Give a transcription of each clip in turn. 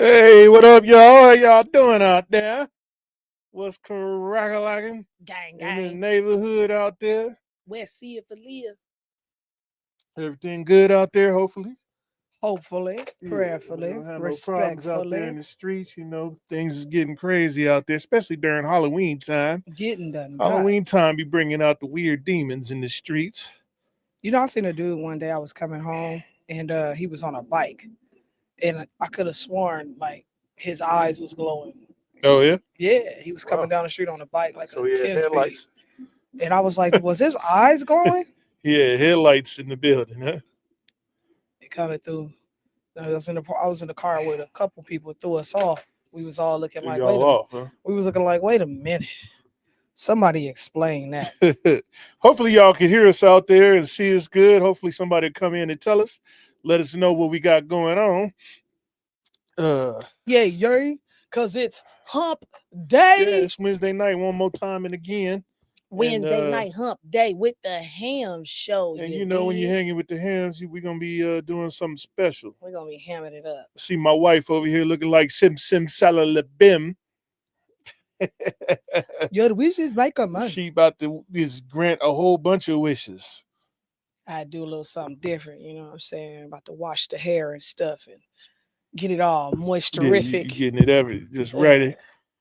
Hey, what up, y'all? How y'all doing out there? What's crack-a-lacking Gang, in the gang. neighborhood out there? West Sea for Leah. Everything good out there, hopefully? Hopefully, Yeah, we prayerfully, don't have no problems out there in respectfully, the streets. Things is getting crazy out there, especially during Halloween time. getting done got. Halloween time be bringing out the weird demons in the streets. I seen a dude one day. I was coming home and he was on a bike, and I could have sworn like his eyes was glowing. Oh, yeah? Yeah, he was coming Wow. down the street on a bike like So a he had 10 speed, headlights. and I was like, was his eyes glowing? Yeah, headlights in the building, huh? It kind of threw. I was in the car with a couple people. It threw us off. We was all looking Threw like, y'all off, huh? we was looking like, wait a minute. Somebody explain that. Hopefully y'all can hear us out there and see us good. Hopefully somebody come in and tell us, let us know what we got going on. Yeah, yay, cause it's hump Yeah, day. it's Wednesday night one more time and again. Wednesday night hump day with the ham show. And You when you're dig? hanging with the hams, we're gonna be doing something special. We're gonna be hamming it up. See my wife over here looking like Sim Salalabim. Your wishes make a money. She about to just grant a whole bunch of wishes. I do a little something different, you know what I'm saying? About to wash the hair and stuff and get it all Yeah, moisterific. you getting it just ready.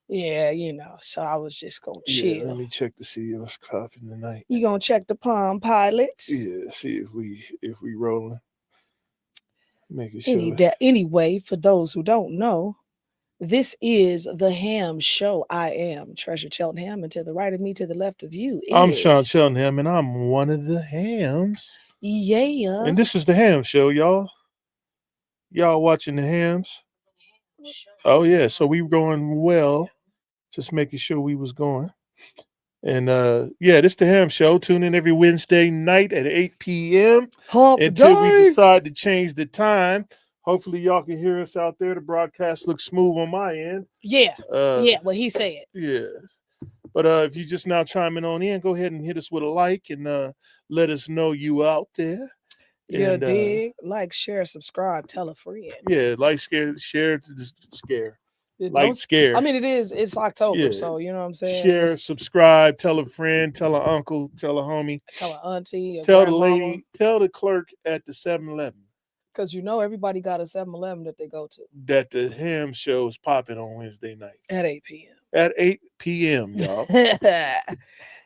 Yeah, so I was just gonna chill. Yeah, let me check to see what's popping tonight. You gonna check the Palm Pilot? Yeah, see if we rolling. Making sure. Anyway, for those who don't know, this is the Ham Show. I am Treasure Cheltenham, and to the right of me, to the left of you, I'm is Sean Cheltenham, and I'm one of the hams. Yeah. And this is the Ham Show, y'all. Y'all watching the hams? Oh yeah, so we going well. Just making sure we was going. And yeah, this the Ham Show. Tune in every Wednesday night at 8 p.m. Hump until we day. decide to change the time. Hopefully y'all can hear us out there. The broadcast looks smooth on my end. Yeah, what he said. Yeah. But if you just now chiming on in, go ahead and hit us with a like and let us know you out there. Yeah, And dig, like, share, subscribe, tell a friend. yeah, like, share, scare. Like, Don't scare. I mean, it's October, so you know what I'm saying. Share, subscribe, tell a friend, tell an uncle, tell a homie, Tell an auntie, a tell the grandmama, lady, tell the clerk at the 7-Eleven because everybody got a 7-Eleven that they go to that the Ham Show is popping on Wednesday nights at 8 p.m. At 8 p.m., y'all.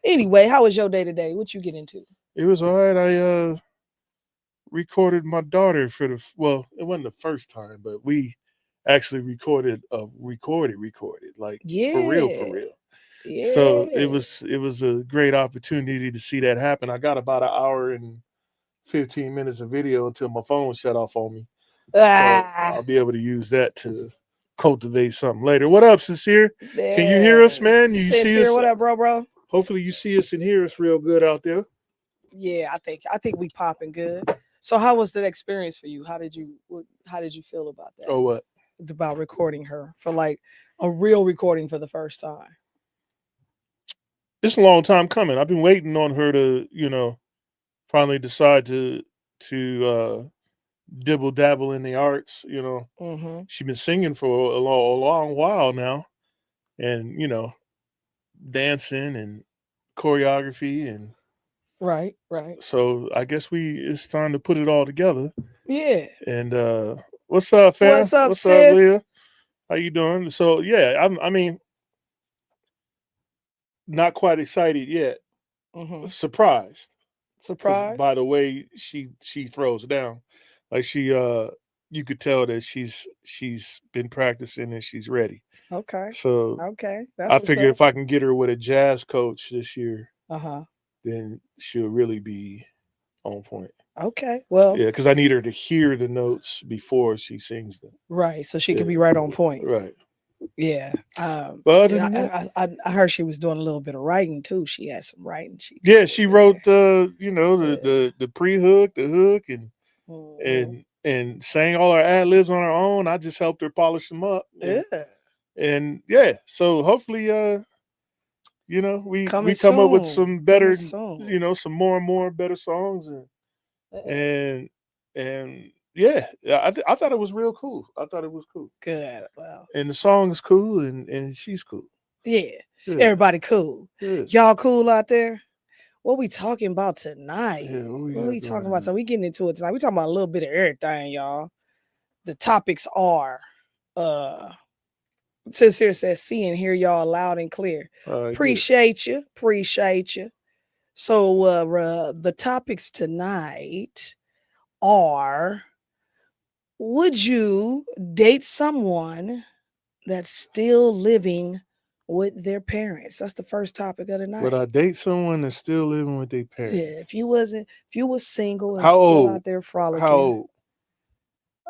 Anyway, how was your day today? What you get into? It was all right. I recorded my daughter for it wasn't the first time, but we actually recorded like for real. Yeah. So it was a great opportunity to see that happen. I got about an hour and 15 minutes of video until my phone shut off on me. So I'll be able to use that to cultivate something later. What up, Sincere? Can you hear us, man? You Sincere, see us? what up, bro? Hopefully you see us and hear us real good out there. Yeah, I think we popping good. So how was that experience for you? How did you feel about that? Oh, what? About recording her for like a real recording for the first time. It's a long time coming. I've been waiting on her to, finally decide to dibble dabble in the arts. She's been singing for a long while now, and dancing and choreography and right. So I guess it's time to put it all together. Yeah. And what's up, fam? What's up, what's sis? up, Leah? How you doing? So yeah, I mean, not quite excited yet. Surprised by the way she throws down. Like you could tell that she's been practicing and she's ready. Okay. So That's I figure if I can get her with a jazz coach this year, uh-huh, then she'll really be on point. Okay. Well, Yeah, because I need her to hear the notes before she sings them. Right. So she can be right on point. Right. Yeah. But I heard she was doing a little bit of writing too. She had some writing. She wrote the pre-hook, the hook, and sang all her ad libs on her own. I just helped her polish them up. And so hopefully we come up with some better, some more and more better songs and yeah, I thought it was real cool. I thought it was cool, Good. Well, and the song is cool, and she's cool. yeah. Yeah, Everybody cool. yeah, Y'all cool out there? What we talking about tonight? yeah. What we What got we talking going about? on? So we getting into it tonight. We talking about a little bit of everything, y'all. The topics are uh Sincere says see and hear y'all loud and clear. Good. Appreciate you. Appreciate you. So the topics tonight are, would you date someone that's still living with their parents? That's the first topic of the Would I night. date someone that's still living with their parents? Yeah, if you was single and How still old? out there How frolicking, old?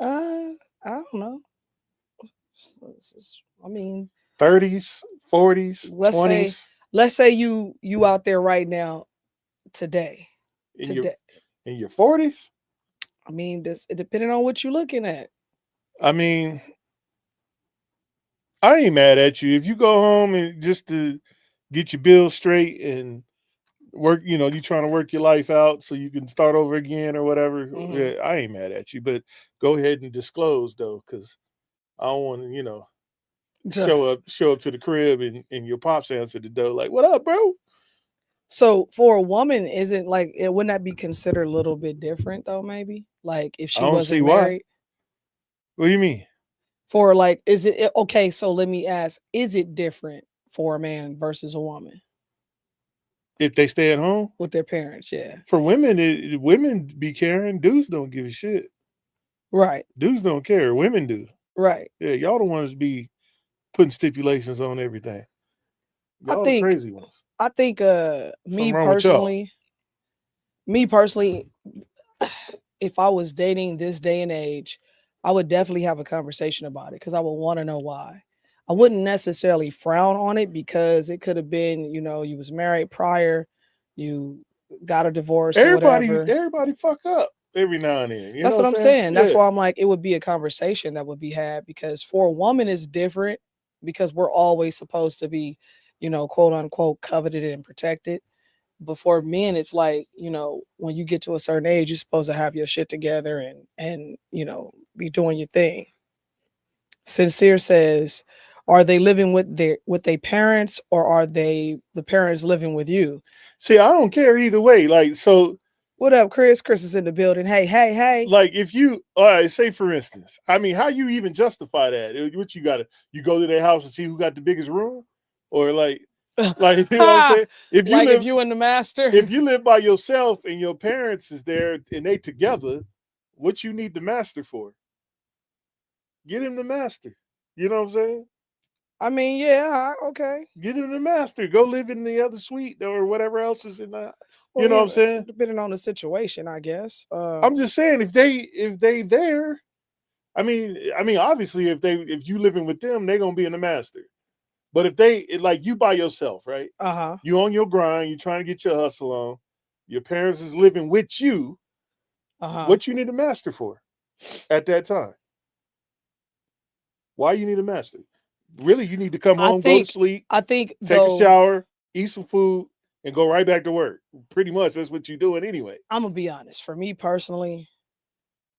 uh, I don't know. I mean, 30s, 40s, let's say 20s, let's say you out there right now today. in your Today. in your 40s? I mean, this it depending on what you're looking at. I mean, I ain't mad at you if you go home and just to get your bills straight and work. You trying to work your life out so you can start over again or whatever. Mm-hmm. Yeah, I ain't mad at you, but go ahead and disclose though, because I don't want to, show up to the crib and your pops answer the door like, "What up, bro?" So for a woman, isn't like it wouldn't that be considered a little bit different though? Maybe like if I she don't see wasn't why. married. What do you mean? For like, is it okay? So let me ask: is it different for a man versus a woman If they stay at home? with their parents? Yeah, For women, women be caring. Dudes don't give a shit. right, Dudes don't care. Women do. right. Yeah, y'all the ones be putting stipulations on everything. I Y'all the think, crazy ones. I think, Something wrong with y'all. me personally, if I was dating this day and age, I would definitely have a conversation about it because I would want to know why. I wouldn't necessarily frown on it because it could have been, you was married prior, you got a divorce or Everybody, whatever. everybody fuck up every now and then. You That's know what what I'm I'm saying? saying. That's Yeah. why I'm like, it would be a conversation that would be had because for a woman it's different because we're always supposed to be, quote unquote, coveted and protected. But for men, it's like, when you get to a certain age, you're supposed to have your shit together and be doing your thing. Sincere says, are they living with their parents or are they the parents living with you? See, I don't care either way. Like, so, What up, Chris? Chris is in the building. Hey, hey, hey. like, if you, all right, say for instance, I mean, how you even justify that? What you got to, you go to their house and see who got the biggest room, or like you know what I'm saying? If you Like if live, you and the master. if you live by yourself and your parents is there and they together, what you need the master for? Get him the master. You know what I'm saying? I mean, yeah, okay. Get him the master. Go live in the other suite or whatever else is in that. Well, You know what I'm yeah, saying? depending on the situation, I guess. I'm just saying if they there, I mean obviously if you living with them, they're gonna be in the master. But if like you by yourself, right? Uh-huh. You on your grind, you trying to get your hustle on. Your parents is living with you. Uh-huh. What you need a master for at that time? Why you need a master? Really, you need to come I home, go to think sleep, I think take a though, shower, eat some food, and go right back to work. Pretty much that's what you're doing anyway. I'm gonna be honest. For me personally,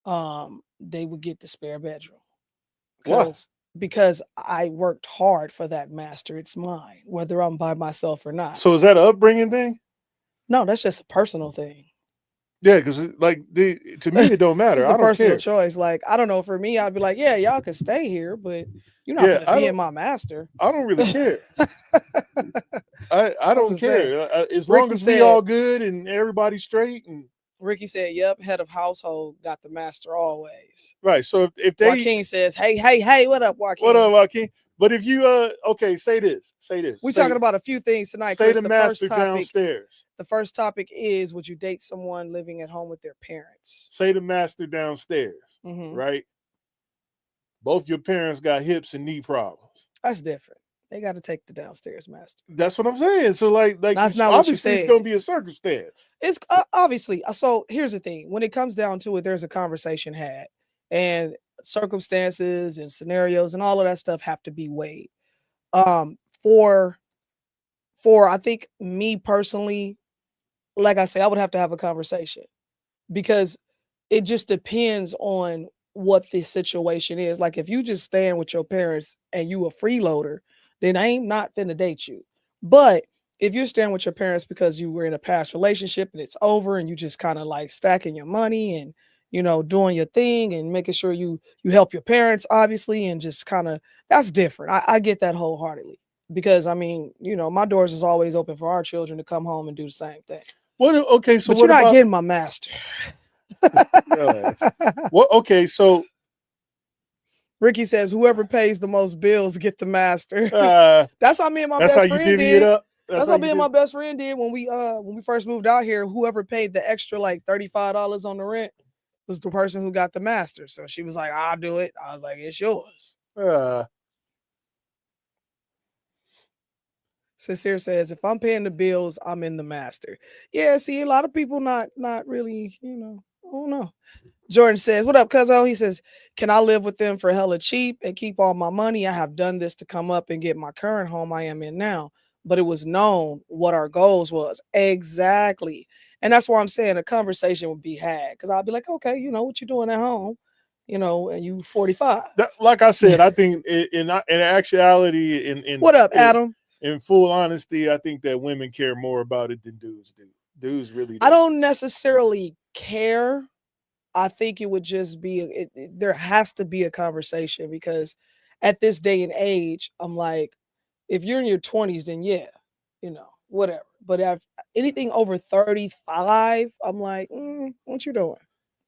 they would get the spare bedroom. Why? Because I worked hard for that master. It's mine, whether I'm by myself or not. So is that an upbringing thing? No, that's just a personal thing. Yeah, because like to me it don't matter. It's a I don't personal care. choice. Like, I don't know. For me, I'd be like, yeah, y'all can stay here, but you're not Yeah, gonna be in my master. I don't really care. I I'm don't just saying. care as long Ricky as we said, all good and everybody's straight and Ricky said, yep, head of household got the master always. right. So if they Joaquin says, hey, hey, hey, what up, what Joaquin? up, Joaquin? But if you okay, say this, We're talking about a few things tonight, say Chris. the master downstairs. The first topic is, would you date someone living at home with their parents? Say the master downstairs, Mm-hmm. right? Both your parents got hips and knee problems. That's different. They got to take the downstairs master. That's what I'm saying. So like That's not what you obviously it's said. gonna be a circumstance. It's obviously so. Here's the thing: when it comes down to it, there's a conversation had, and circumstances and scenarios and all of that stuff have to be weighed. Um, for I think me personally, like I say, I would have to have a conversation because it just depends on what the situation is. Like if you just staying with your parents and you a freeloader, then I ain't not finna date you. But if you're staying with your parents because you were in a past relationship and it's over and you just kind of like stacking your money and doing your thing and making sure you help your parents obviously and just kind of that's different. I get that wholeheartedly because I mean, my doors is always open for our children to come home and do the same thing. What? Okay, so But what you're not about getting my master. what? Okay, so Ricky says, whoever pays the most bills get the master. That's how me and my that's best how you friend divvy did. it up. That's how me and my best friend did when we first moved out here. Whoever paid the extra like $35 on the rent was the person who got the master. So she was like, I'll do it. I was like, it's yours. Sincere says, if I'm paying the bills, I'm in the master. Yeah, see, a lot of people not really, I don't know. Jordan says, what up, cuzzo? He says, can I live with them for hella cheap and keep all my money? I have done this to come up and get my current home I am in now. But it was known what our goals was. Exactly. And that's why I'm saying a conversation would be had. Because I'll be like, okay, what you doing at home? And you 45. Like I said, I think in actuality, in what up, Adam? In full honesty, I think that women care more about it than dudes do. Dudes really don't. I don't necessarily care. I think it would just be there has to be a conversation because at this day and age, I'm like, if you're in your 20s, then yeah, whatever. But if anything over 35, I'm like, what you doing?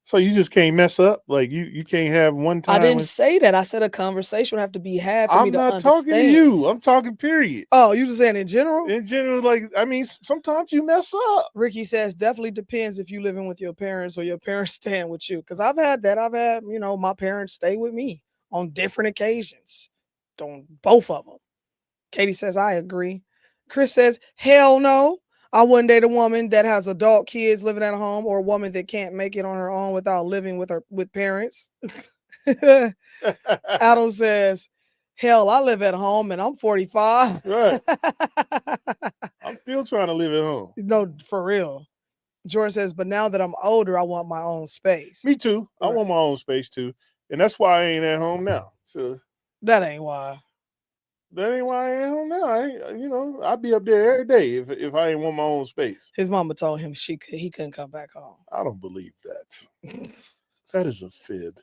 So you just can't mess up? Like you can't have one time? I didn't say that. I said a conversation would have to be had for me to understand. I'm not talking to you. I'm talking period. Oh, you just saying in general? In general, like, I mean, sometimes you mess up. Ricky says, definitely depends if you living with your parents or your parents staying with you. Because I've had that. I've had, my parents stay with me on different occasions. On both of them. Katie says, I agree. Chris says, hell no. I wouldn't date a woman that has adult kids living at home or a woman that can't make it on her own without living with parents. Adam says, hell, I live at home and I'm 45. Right. I'm still trying to live at home. No, for real. Jordan says, but now that I'm older, I want my own space. Me too. Right. I want my own space too. And that's why I ain't at home now. So that ain't why. That ain't why I ain't home now. I'd be up there every day if I ain't want my own space. His mama told him he couldn't come back home. I don't believe that. That is a fib.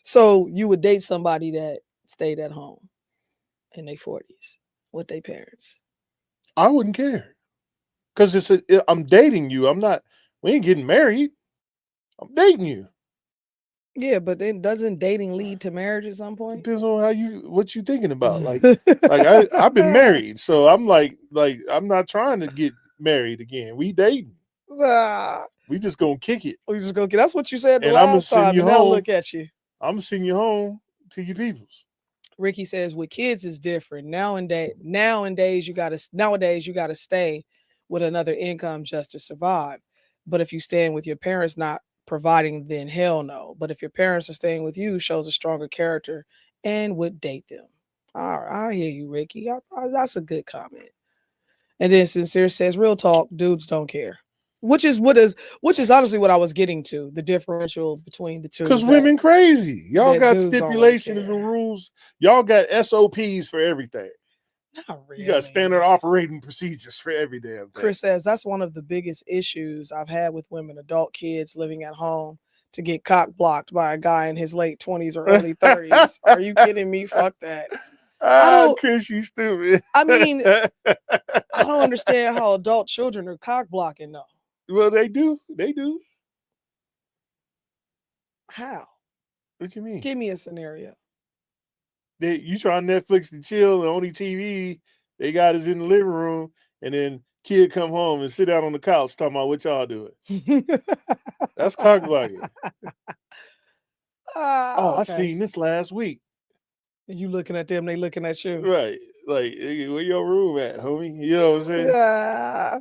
So you would date somebody that stayed at home in their 40s with their parents? I wouldn't care. Because I'm dating you. We ain't getting married. I'm dating you. Yeah, but then doesn't dating lead to marriage at some point? Depends on what you thinking about. Like I've been married, so I'm like I'm not trying to get married again. We dating. We just gonna kick it. We just gonna kick. That's what you said the last time. And now look at you. I'm gonna send you home to your peoples. Ricky says with kids is different. Nowadays you gotta stay with another income just to survive. But if you staying with your parents not providing, then hell no. But if your parents are staying with you, shows a stronger character and would date them. All right, I hear you, Ricky. That's a good comment. And then Sincere says, real talk, dudes don't care. Which is honestly what I was getting to, the differential between the two. Because women crazy. Y'all got stipulations and rules. Y'all got SOPs for everything. Not really. You got standard operating procedures for every damn thing. Chris says that's one of the biggest issues I've had with women, adult kids living at home, to get cock blocked by a guy in his late 20s or early 30s. Are you kidding me? Fuck that. Chris, you stupid. I mean, I don't understand how adult children are cock blocking though. Well, they do. They do. How? What you mean? Give me a scenario. You try Netflix and chill, and only TV they got is in the living room, and then kid come home and sit down on the couch talking about what y'all doing. That's cock blocking. Okay. I seen this last week. You looking at them, they looking at you. Right. Like, where your room at, homie? You know what I'm saying? Yeah.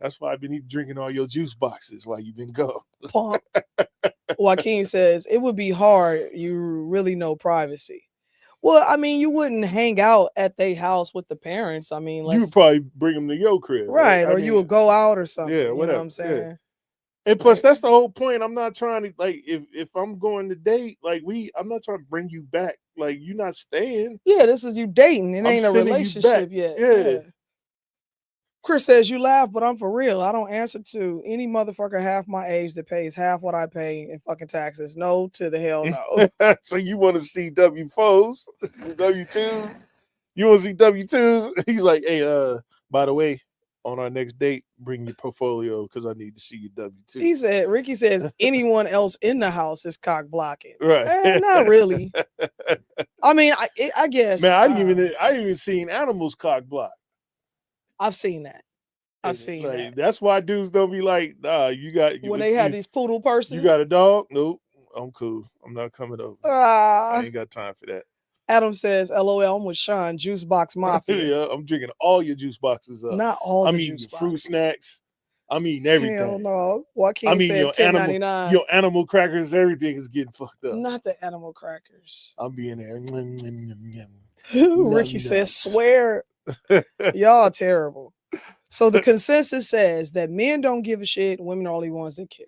That's why I've been drinking all your juice boxes while you've been gone. Joaquin says, it would be hard. You really know privacy. Well, I mean, you wouldn't hang out at their house with the parents. I mean, you would probably bring them to your crib. Right. Or you would go out or something. Yeah, whatever. You know what I'm saying? Yeah. And plus, that's the whole point. I'm not trying to like if I'm going to date, like I'm not trying to bring you back. Like you're not staying. Yeah, this is you dating. It ain't a relationship yet. Yeah. Chris says you laugh, but I'm for real. I don't answer to any motherfucker half my age that pays half what I pay in fucking taxes. No to the hell no. So you want to see W4s, W2s? You want to see W2s? He's like, hey, by the way, on our next date, bring your portfolio because I need to see your W2. He said, Ricky says anyone else in the house is cock blocking. Right? Not really. I mean, I guess. Man, I even seen animals cock block. I've seen that. I've seen that. That's why dudes don't be like, you got when they have these poodle purses. You got a dog? Nope. I'm cool. I'm not coming over. I ain't got time for that. Adam says, LOL, I'm with Sean, Juice Box Mafia. Yeah, I'm drinking all your juice boxes up. Not all I'm eating fruit snacks. I'm eating everything. Hell no. Joaquin said $10.99. Your animal crackers, everything is getting fucked up. Not the animal crackers. I'm being there. Ricky says, swear. Y'all terrible. So the consensus says that men don't give a shit, women are only ones that care.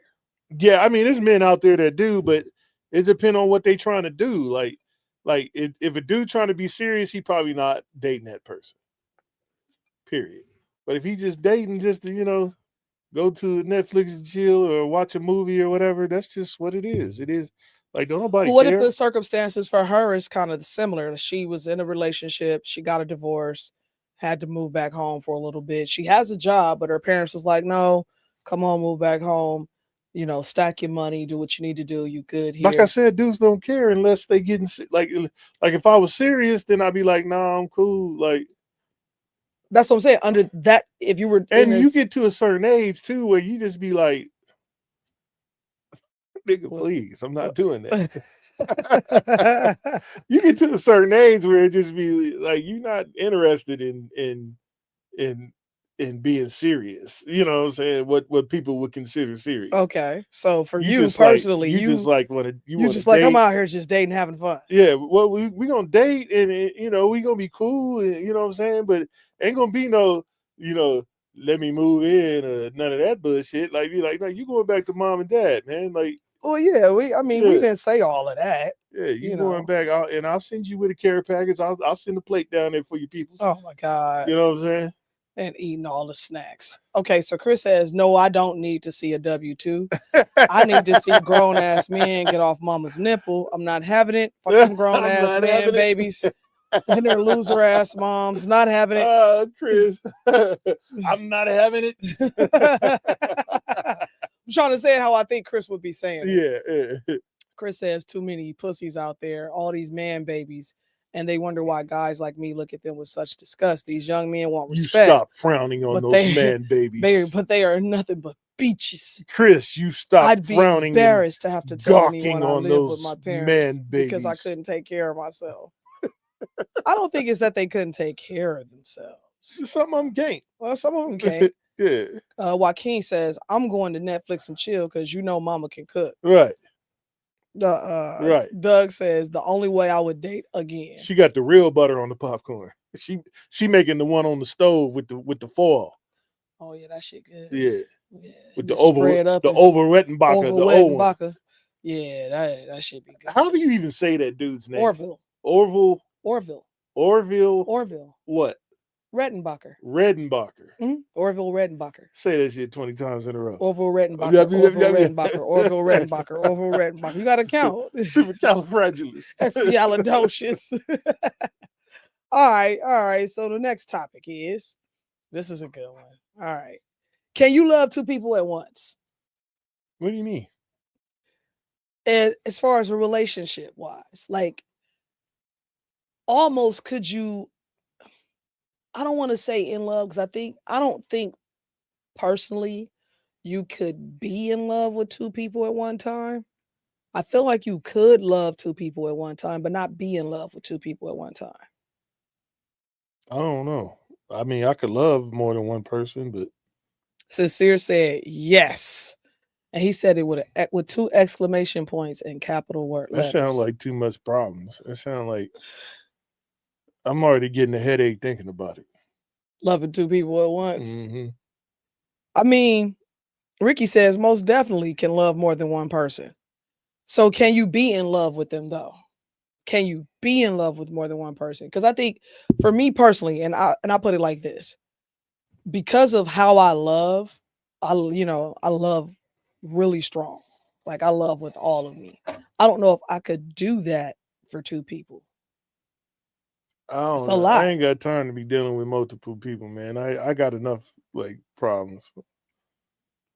Yeah, I mean, there's men out there that do, but it depends on what they trying to do. Like if a dude trying to be serious, he probably not dating that person. Period. But if he just dating just to, go to Netflix and chill or watch a movie or whatever, that's just what it is. It is like don't nobody What care. if the circumstances for her is kind of similar? She was in a relationship, she got a divorce, had to move back home for a little bit. She has a job, but her parents was like, no, come on, move back home. Stack your money, do what you need to do. You good here. Like I said, dudes don't care unless they getting like if I was serious, then I'd be like, nah, I'm cool. Like that's what I'm saying. Under that, if you were, and you get to a certain age too, where you just be like, nigga, please, I'm not doing that. You get to a certain age where it just be like you're not interested in being serious. You know what I'm saying? What people would consider serious. Okay. So for you personally, you just like want to you just like, I'm out here just dating, having fun. Yeah, well, we gonna date and we gonna be cool, and you know what I'm saying, but ain't gonna be no, let me move in or none of that bullshit. Like be like, no, you going back to mom and dad, man. Like, well, yeah, we didn't say all of that. Yeah, you going back out, and I'll send you with a care package. I'll send a plate down there for your people. Oh my God. You know what I'm saying? And eating all the snacks. Okay, so Chris says, no, I don't need to see a W-2. I need to see grown-ass men get off mama's nipple. I'm not having it. Fuck them grown-ass men, babies. And their loser-ass moms. Not having it. Chris. I'm not having it. I'm trying to say it how I think Chris would be saying it. Yeah. Chris says, too many pussies out there. All these man babies. And they wonder why guys like me look at them with such disgust. These young men want respect. You stop frowning on those man babies. But they are nothing but beaches. Chris, you stop I'd be frowning. Embarrassed to have to tell anyone I live with my parents man babies because I couldn't take care of myself. I don't think it's that they couldn't take care of themselves. Some of them can't. Well, some of them can't. Yeah. Joaquin says, I'm going to Netflix and chill because mama can cook. Right. Right. Doug says the only way I would date again. She got the real butter on the popcorn. She making the one on the stove with the foil. Oh yeah, that shit good. Yeah. With the oval Rettenbacher, the old one. Yeah, that should be good. How do you even say that dude's name? Orville. What? Rettenbacher. Mm-hmm. Orville Rettenbacher. Say that shit 20 times in a row. Orville Rettenbacher. Orville Rettenbacher. You got to count. Supercalifragilistic. All right. So the next topic is, this is a good one. All right. Can you love two people at once? What do you mean? As far as a relationship wise, like almost could you, I don't want to say in love because I don't think personally you could be in love with two people at one time. I feel like you could love two people at one time, but not be in love with two people at one time. I don't know. I mean, I could love more than one person, but Sincere said yes. And he said it with 2 exclamation points and capital word letters. That sounds like too much problems. That sounds like I'm already getting a headache thinking about it. Loving two people at once. Mm-hmm. I mean, Ricky says most definitely can love more than one person. So can you be in love with them though? Can you be in love with more than one person? Because I think for me personally, and I put it like this, because of how I love, I love really strong. Like I love with all of me. I don't know if I could do that for two people. I It's don't a know. I lot. ain't got time to be dealing with multiple people, man. I got enough like problems.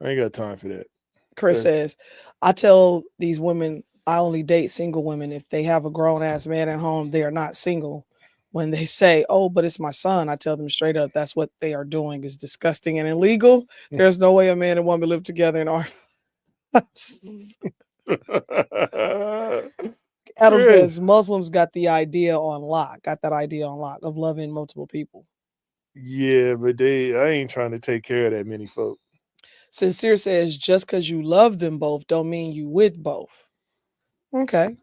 I ain't got time for that. Chris says, I tell these women I only date single women. If they have a grown ass man at home, they are not single. When they say, oh, but it's my son, I tell them straight up that's what they are doing is disgusting and illegal. There's no way a man and woman live together in our Adam says Muslims got the idea on lock, got that idea on lock of loving multiple people. Yeah, but I ain't trying to take care of that many folk. Sincere says just because you love them both don't mean you with both. Okay.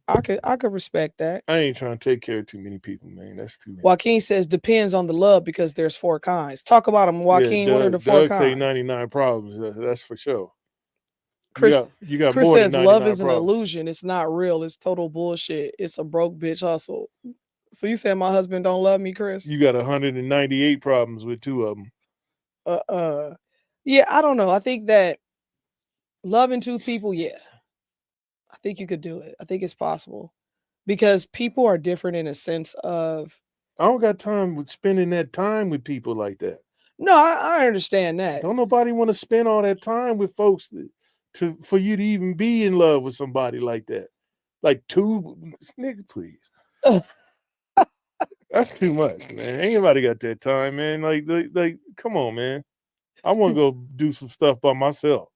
I could respect that. I ain't trying to take care of too many people, man. That's too many. Joaquin says depends on the love because there's 4 kinds. Talk about them, Joaquin. Yeah, What are the 4 Doug say kinds? 99 problems. That's for sure. Chris You got Chris more than says love 99 is an problems. illusion. It's not real. It's total bullshit. It's a broke bitch hustle. So you saying my husband don't love me, Chris? You got 198 problems with 2 of them. Yeah, I don't know. I think that loving 2 people, yeah. I think you could do it. I think it's possible. Because people are different in a sense of I don't got time with spending that time with people like that. No, I understand that. Don't nobody want to spend all that time with folks for you to even be in love with somebody like that. Like 2 nigga, please. That's too much, man. Ain't nobody got that time, man. Like, come on, man. I want to go do some stuff by myself.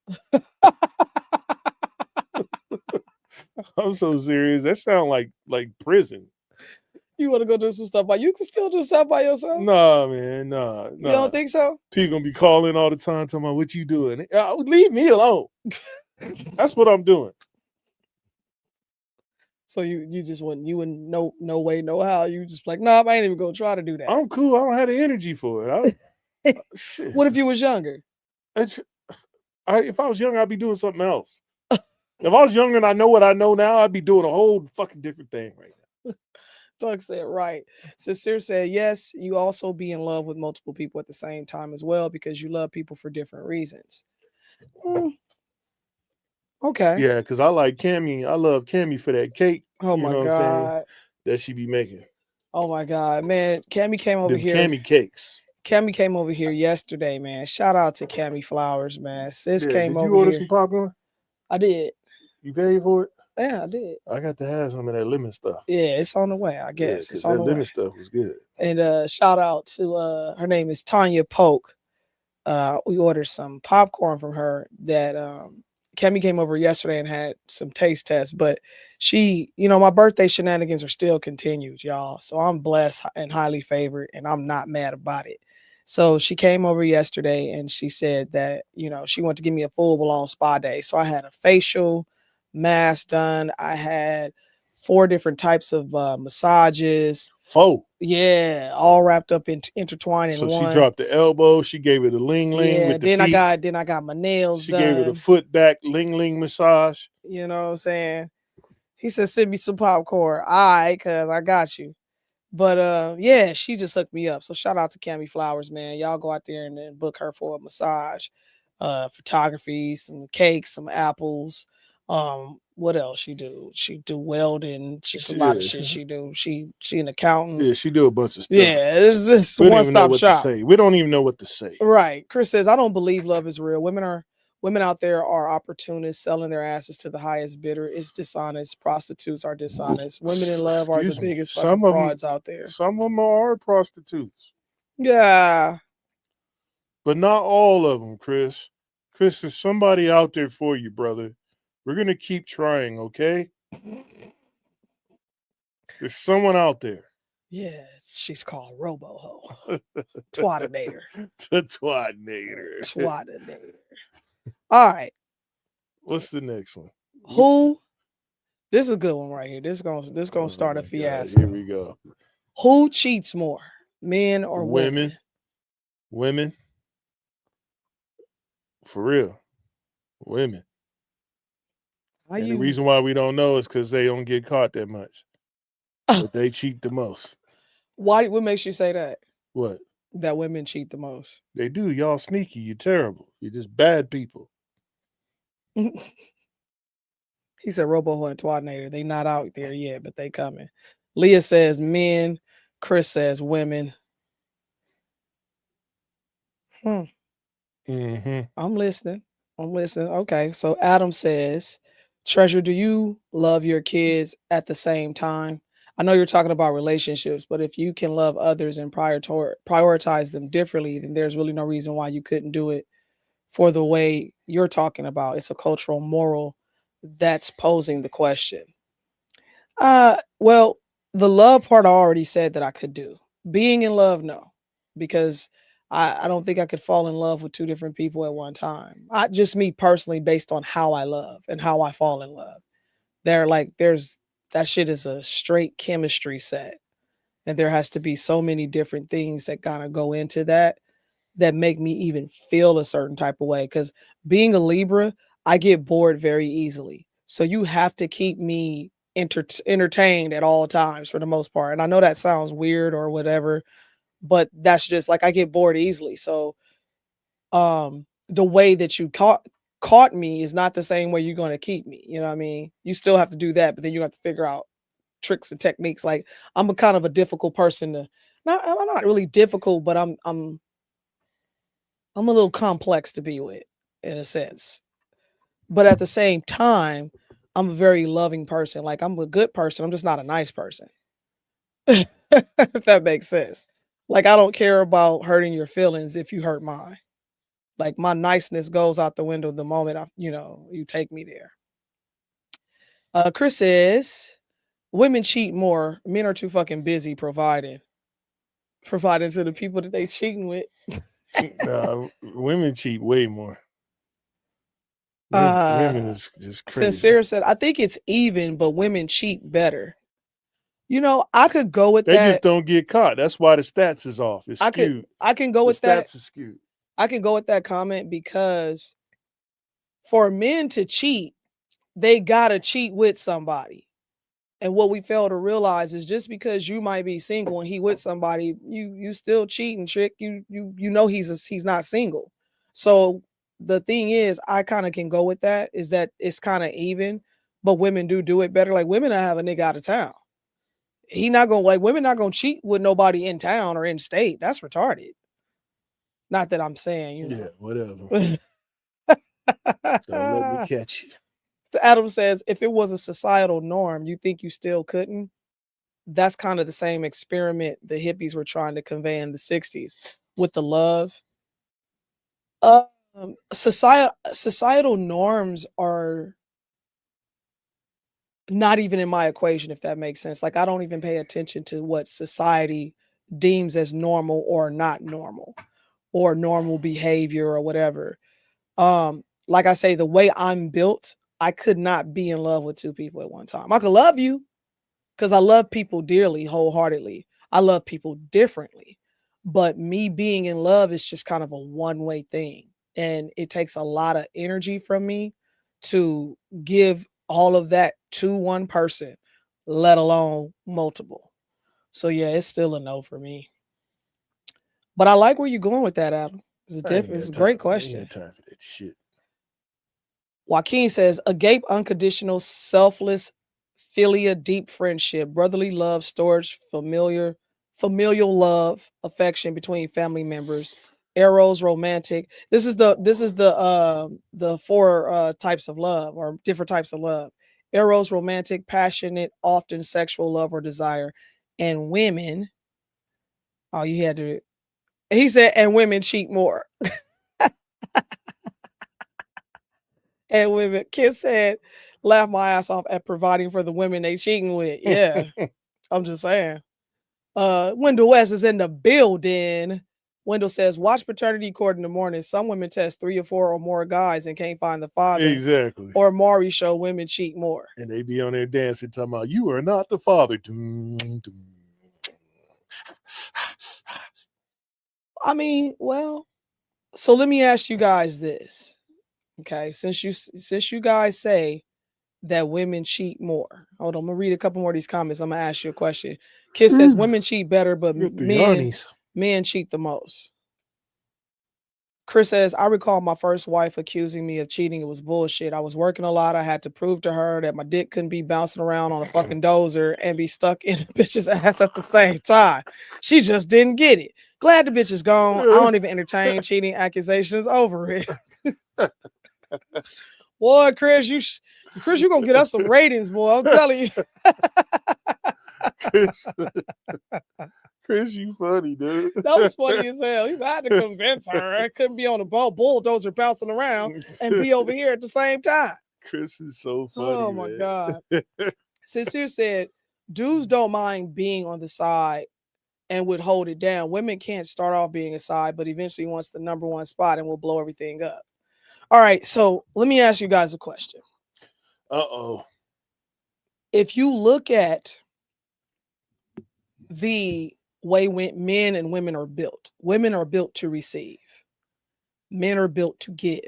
I'm so serious. That sounds like prison. You want to go do some stuff by you can still do stuff by yourself? Nah, man, nah. You don't think so? People gonna be calling all the time, talking about what you doing. Leave me alone. That's what I'm doing. So you just wouldn't no way, no how. You just like, nah, I ain't even gonna try to do that. I'm cool. I don't have the energy for it. Shit. What if you was younger? If I was young, I'd be doing something else. If I was younger and I know what I know now, I'd be doing a whole fucking different thing right now. Doug said, right. Sincere said, yes, you also be in love with multiple people at the same time as well because you love people for different reasons. Okay. Yeah, because I like Cammy. I love Cammy for that cake. Oh my God. That she be making. Oh my God, man. Cammy came over here. Cammy cakes. Cammy came over here yesterday, man. Shout out to Cammy Flowers, man. Sis came over here. Did you order some popcorn? I did. You paid for it? Yeah, I did. I got to have some of that lemon stuff. Yeah, it's on the way, I guess. It's on the way. Lemon stuff was good. And shout out to her name is Tanya Polk. We ordered some popcorn from her that Cammy came over yesterday and had some taste tests, but she, my birthday shenanigans are still continued, y'all. So I'm blessed and highly favored, and I'm not mad about it. So she came over yesterday and she said that, she wanted to give me a full blown spa day. So I had a facial mask done. I had 4 different types of massages. 4? Yeah, all wrapped up intertwined in one. So she dropped the elbow. She gave it a ling ling with the feet. Then I got my nails she done. She gave it a foot back ling ling massage. You know what I'm saying? He said, send me some popcorn. All right, cuz I got you. But yeah, she just hooked me up. So shout out to Cammy Flowers, man. Y'all go out there and then book her for a massage, photography, some cakes, some apples. What else she do? She do welding. Just a lot of shit she do. She an accountant. Yeah, she do a bunch of stuff. Yeah, it's one-stop shop. We don't even know what to say. Right. Chris says, I don't believe love is real. Women out there are opportunists, selling their asses to the highest bidder. It's dishonest. Prostitutes are dishonest. Women in love are the biggest fucking frauds out there. Some of them are prostitutes. Yeah. But not all of them, Chris. Chris, there's somebody out there for you, brother. We're going to keep trying, okay? There's someone out there. Yeah, she's called Robo-Ho. Twatinator. Twatinator. Twatinator. All right. What's the next one? Who? This is a good one right here. This gonna start a fiasco. Here we go. Who cheats more, men or women? Women. For real. Women. How And the you? reason why we don't know is because they don't get caught that much. But they cheat the most. Why? What makes you say that? What? That women cheat the most. They do. Y'all sneaky. You're terrible. You're just bad people. He said Robo Huntwanator. They not out there yet, but they coming. Leah says men. Chris says women. I'm listening. Okay. So Adam says, Treasure, do you love your kids at the same time? I know you're talking about relationships, but if you can love others and prioritize them differently, then there's really no reason why you couldn't do it for the way you're talking about. It's a cultural moral that's posing the question. Well, the love part I already said that I could do. Being in love, no, because I don't think I could fall in love with two different people at one time. Just me personally, based on how I love and how I fall in love. There's that shit is a straight chemistry set, and there has to be so many different things that kind of go into that make me even feel a certain type of way. Because being a Libra, I get bored very easily, so you have to keep me entertained at all times for the most part. And I know that sounds weird or whatever, but that's just like I get bored easily. So the way that you caught me is not the same way you're going to keep me. You know what I mean? You still have to do that, but then you have to figure out tricks and techniques. Like I'm a kind of a difficult person to I'm not really difficult, but I'm a little complex to be with in a sense. But at the same time, I'm a very loving person. Like I'm a good person. I'm just not a nice person. If that makes sense. Like I don't care about hurting your feelings if you hurt mine. Like my niceness goes out the window the moment you take me there. Chris says women cheat more. Men are too fucking busy providing to the people that they cheating with. Women cheat way more. Women is just crazy. Sincere said, I think it's even, but women cheat better. I could go with that. They just don't get caught. That's why the stats is off. It's skewed. I can go with that. Stats is skewed. I can go with that comment because for men to cheat, they gotta cheat with somebody. And what we fail to realize is just because you might be single and he with somebody, you still cheating, trick. You know he's not single. So the thing is, I kind of can go with that. Is that it's kind of even, but women do it better. Like women that have a nigga out of town. Women not gonna cheat with nobody in town or in state. That's retarded. Not that I'm saying, Yeah, whatever. Don't let me catch you. Adam says, if it was a societal norm, you think you still couldn't? That's kind of the same experiment the hippies were trying to convey in the 60s with the love. Societal norms are not even in my equation, if that makes sense. Like I don't even pay attention to what society deems as normal or not normal or normal behavior or whatever. Like I say, the way I'm built, I could not be in love with two people at one time. I could love you because I love people dearly, wholeheartedly. I love people differently. But me being in love is just kind of a one-way thing. And it takes a lot of energy from me to give all of that to one person, let alone multiple. So yeah, it's still a no for me. But I like where you're going with that, Adam. It's a great question. I ain't got time for that shit. Joaquin says, agape, unconditional, selfless, philia, deep friendship, brotherly love, storage, familial love, affection between family members, eros, romantic. This is the four types of love or different types of love. Eros, romantic, passionate, often sexual love or desire, and women. Oh, you had to. He said, and women cheat more. And women, Kid said, laugh my ass off at providing for the women they cheating with. Yeah, I'm just saying. Wendell West is in the building. Wendell says, watch Paternity Court in the morning. Some women test 3 or 4 or more guys and can't find the father. Exactly. Or Maury show women cheat more. And they be on there dancing, talking about, you are not the father. I mean, well, so let me ask you guys this. Okay, since you guys say that women cheat more. Hold on, I'm gonna read a couple more of these comments. I'm gonna ask you a question. Kid says women cheat better, but men cheat the most. Chris says, I recall my first wife accusing me of cheating. It was bullshit. I was working a lot. I had to prove to her that my dick couldn't be bouncing around on a fucking dozer and be stuck in a bitch's ass at the same time. She just didn't get it. Glad the bitch is gone. I don't even entertain cheating accusations over it. Boy, Chris, you gonna get us some ratings, boy. I'm telling you. Chris, you funny, dude. That was funny as hell. He had to convince her. I couldn't be on a bulldozer bouncing around and be over here at the same time. Chris is so funny. Oh my God. Sincere said, dudes don't mind being on the side and would hold it down. Women can't start off being a side, but eventually wants the number one spot and will blow everything up. All right, so let me ask you guys a question. If you look at the way men and women are built to receive. Men are built to give.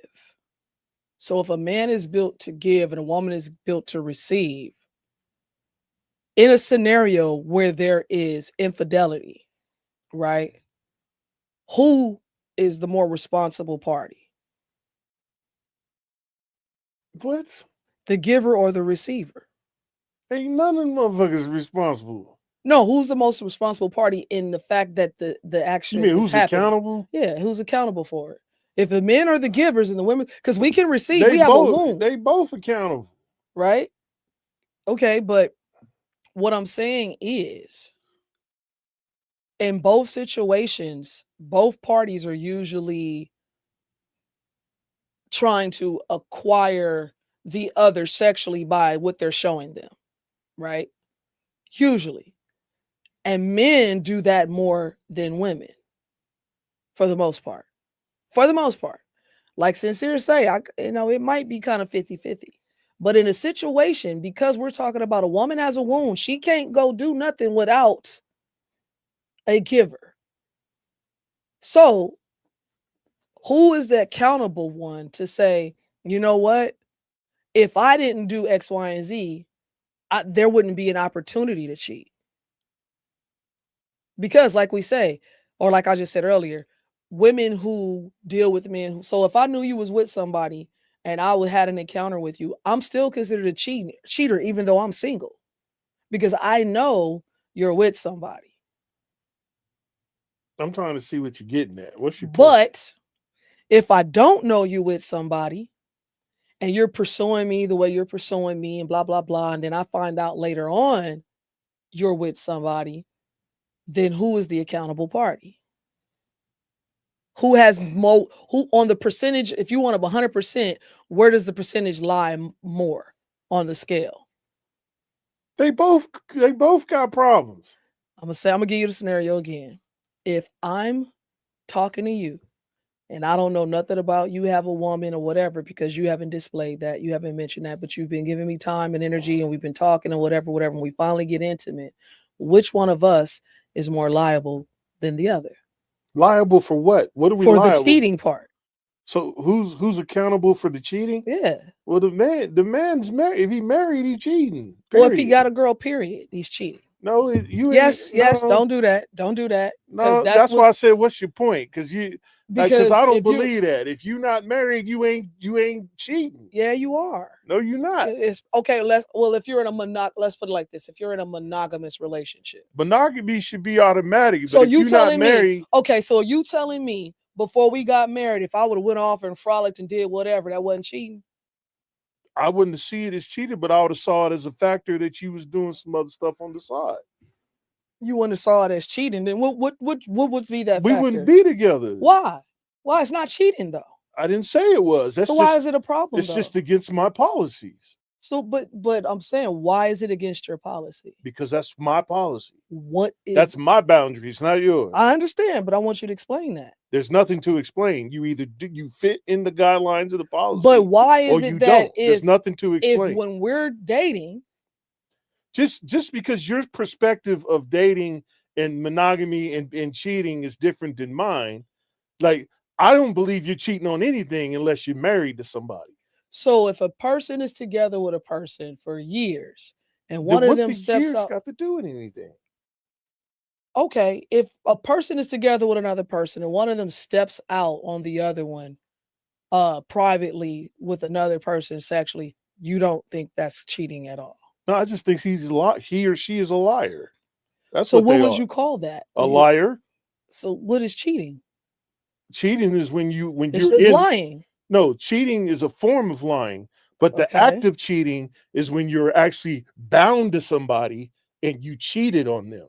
So if a man is built to give and a woman is built to receive, in a scenario where there is infidelity, right? Who is the more responsible party? What? The giver or the receiver? Ain't none of them motherfuckers responsible. No, who's the most responsible party in the fact that the action? You mean who's accountable? Yeah, who's accountable for it? If the men are the givers and the women, because we can receive, we have a womb. They both accountable, right? Okay, but what I'm saying is, in both situations, both parties are usually trying to acquire the other sexually by what they're showing them, right? Usually. And men do that more than women, for the most part. For the most part. Like Sincere say, it might be kind of 50-50. But in a situation, because we're talking about a woman has a wound, she can't go do nothing without a giver. So who is the accountable one to say, you know what? If I didn't do X, Y, and Z, there wouldn't be an opportunity to cheat. Because like we say, or like I just said earlier, women who deal with men. So if I knew you was with somebody and I had an encounter with you, I'm still considered a cheater, even though I'm single, because I know you're with somebody. I'm trying to see what you're getting at. What's your point? But if I don't know you with somebody and you're pursuing me the way you're pursuing me and blah, blah, blah, and then I find out later on you're with somebody, then who is the accountable party? Who has who on the percentage, if you want 100%, where does the percentage lie more on the scale? They both got problems. I'm gonna give you the scenario again. If I'm talking to you and I don't know nothing about you have a woman or whatever, because you haven't displayed that, you haven't mentioned that, but you've been giving me time and energy and we've been talking and whatever, and we finally get intimate, which one of us is more liable than the other? Liable for what? What are we liable for? The cheating part. So who's accountable for the cheating? Yeah. Well, the man's married. If he married, he's cheating. Period. Well, if he got a girl, period, he's cheating. No, yes, don't do that. Don't do that. No, that's why I said, what's your point? Because I don't believe that. If you're not married, you ain't cheating. Yeah, you are. No, you're not. It's okay. If you're in a let's put it like this: if you're in a monogamous relationship, monogamy should be automatic. So you telling me? Okay, so you telling me before we got married, if I would have went off and frolicked and did whatever, that wasn't cheating? I wouldn't see it as cheating, but I would have saw it as a factor that you was doing some other stuff on the side. You wouldn't have saw it as cheating. Then what would be that? We wouldn't be together. Why? Why? It's not cheating though. I didn't say it was. So why is it a problem? It's just against my policies. So, but I'm saying, why is it against your policy? Because that's my policy. That's my boundaries, not yours. I understand, but I want you to explain that. There's nothing to explain. You either you fit in the guidelines of the policy, but why is it that there's nothing to explain? If when we're dating, just because your perspective of dating and monogamy and cheating is different than mine, like I don't believe you're cheating on anything unless you're married to somebody. So if a person is together with a person for years and one Then of what them the steps years up, got to do with anything? okay, if a person is together with another person and one of them steps out on the other one, privately with another person sexually, you don't think that's cheating at all? No, I just think he or she is a liar. That's So what what they would are. you call that? A liar. So what is cheating? Cheating is when It's you're just in. lying. No, cheating is a form of lying, but the Okay. act of cheating is when you're actually bound to somebody and you cheated on them.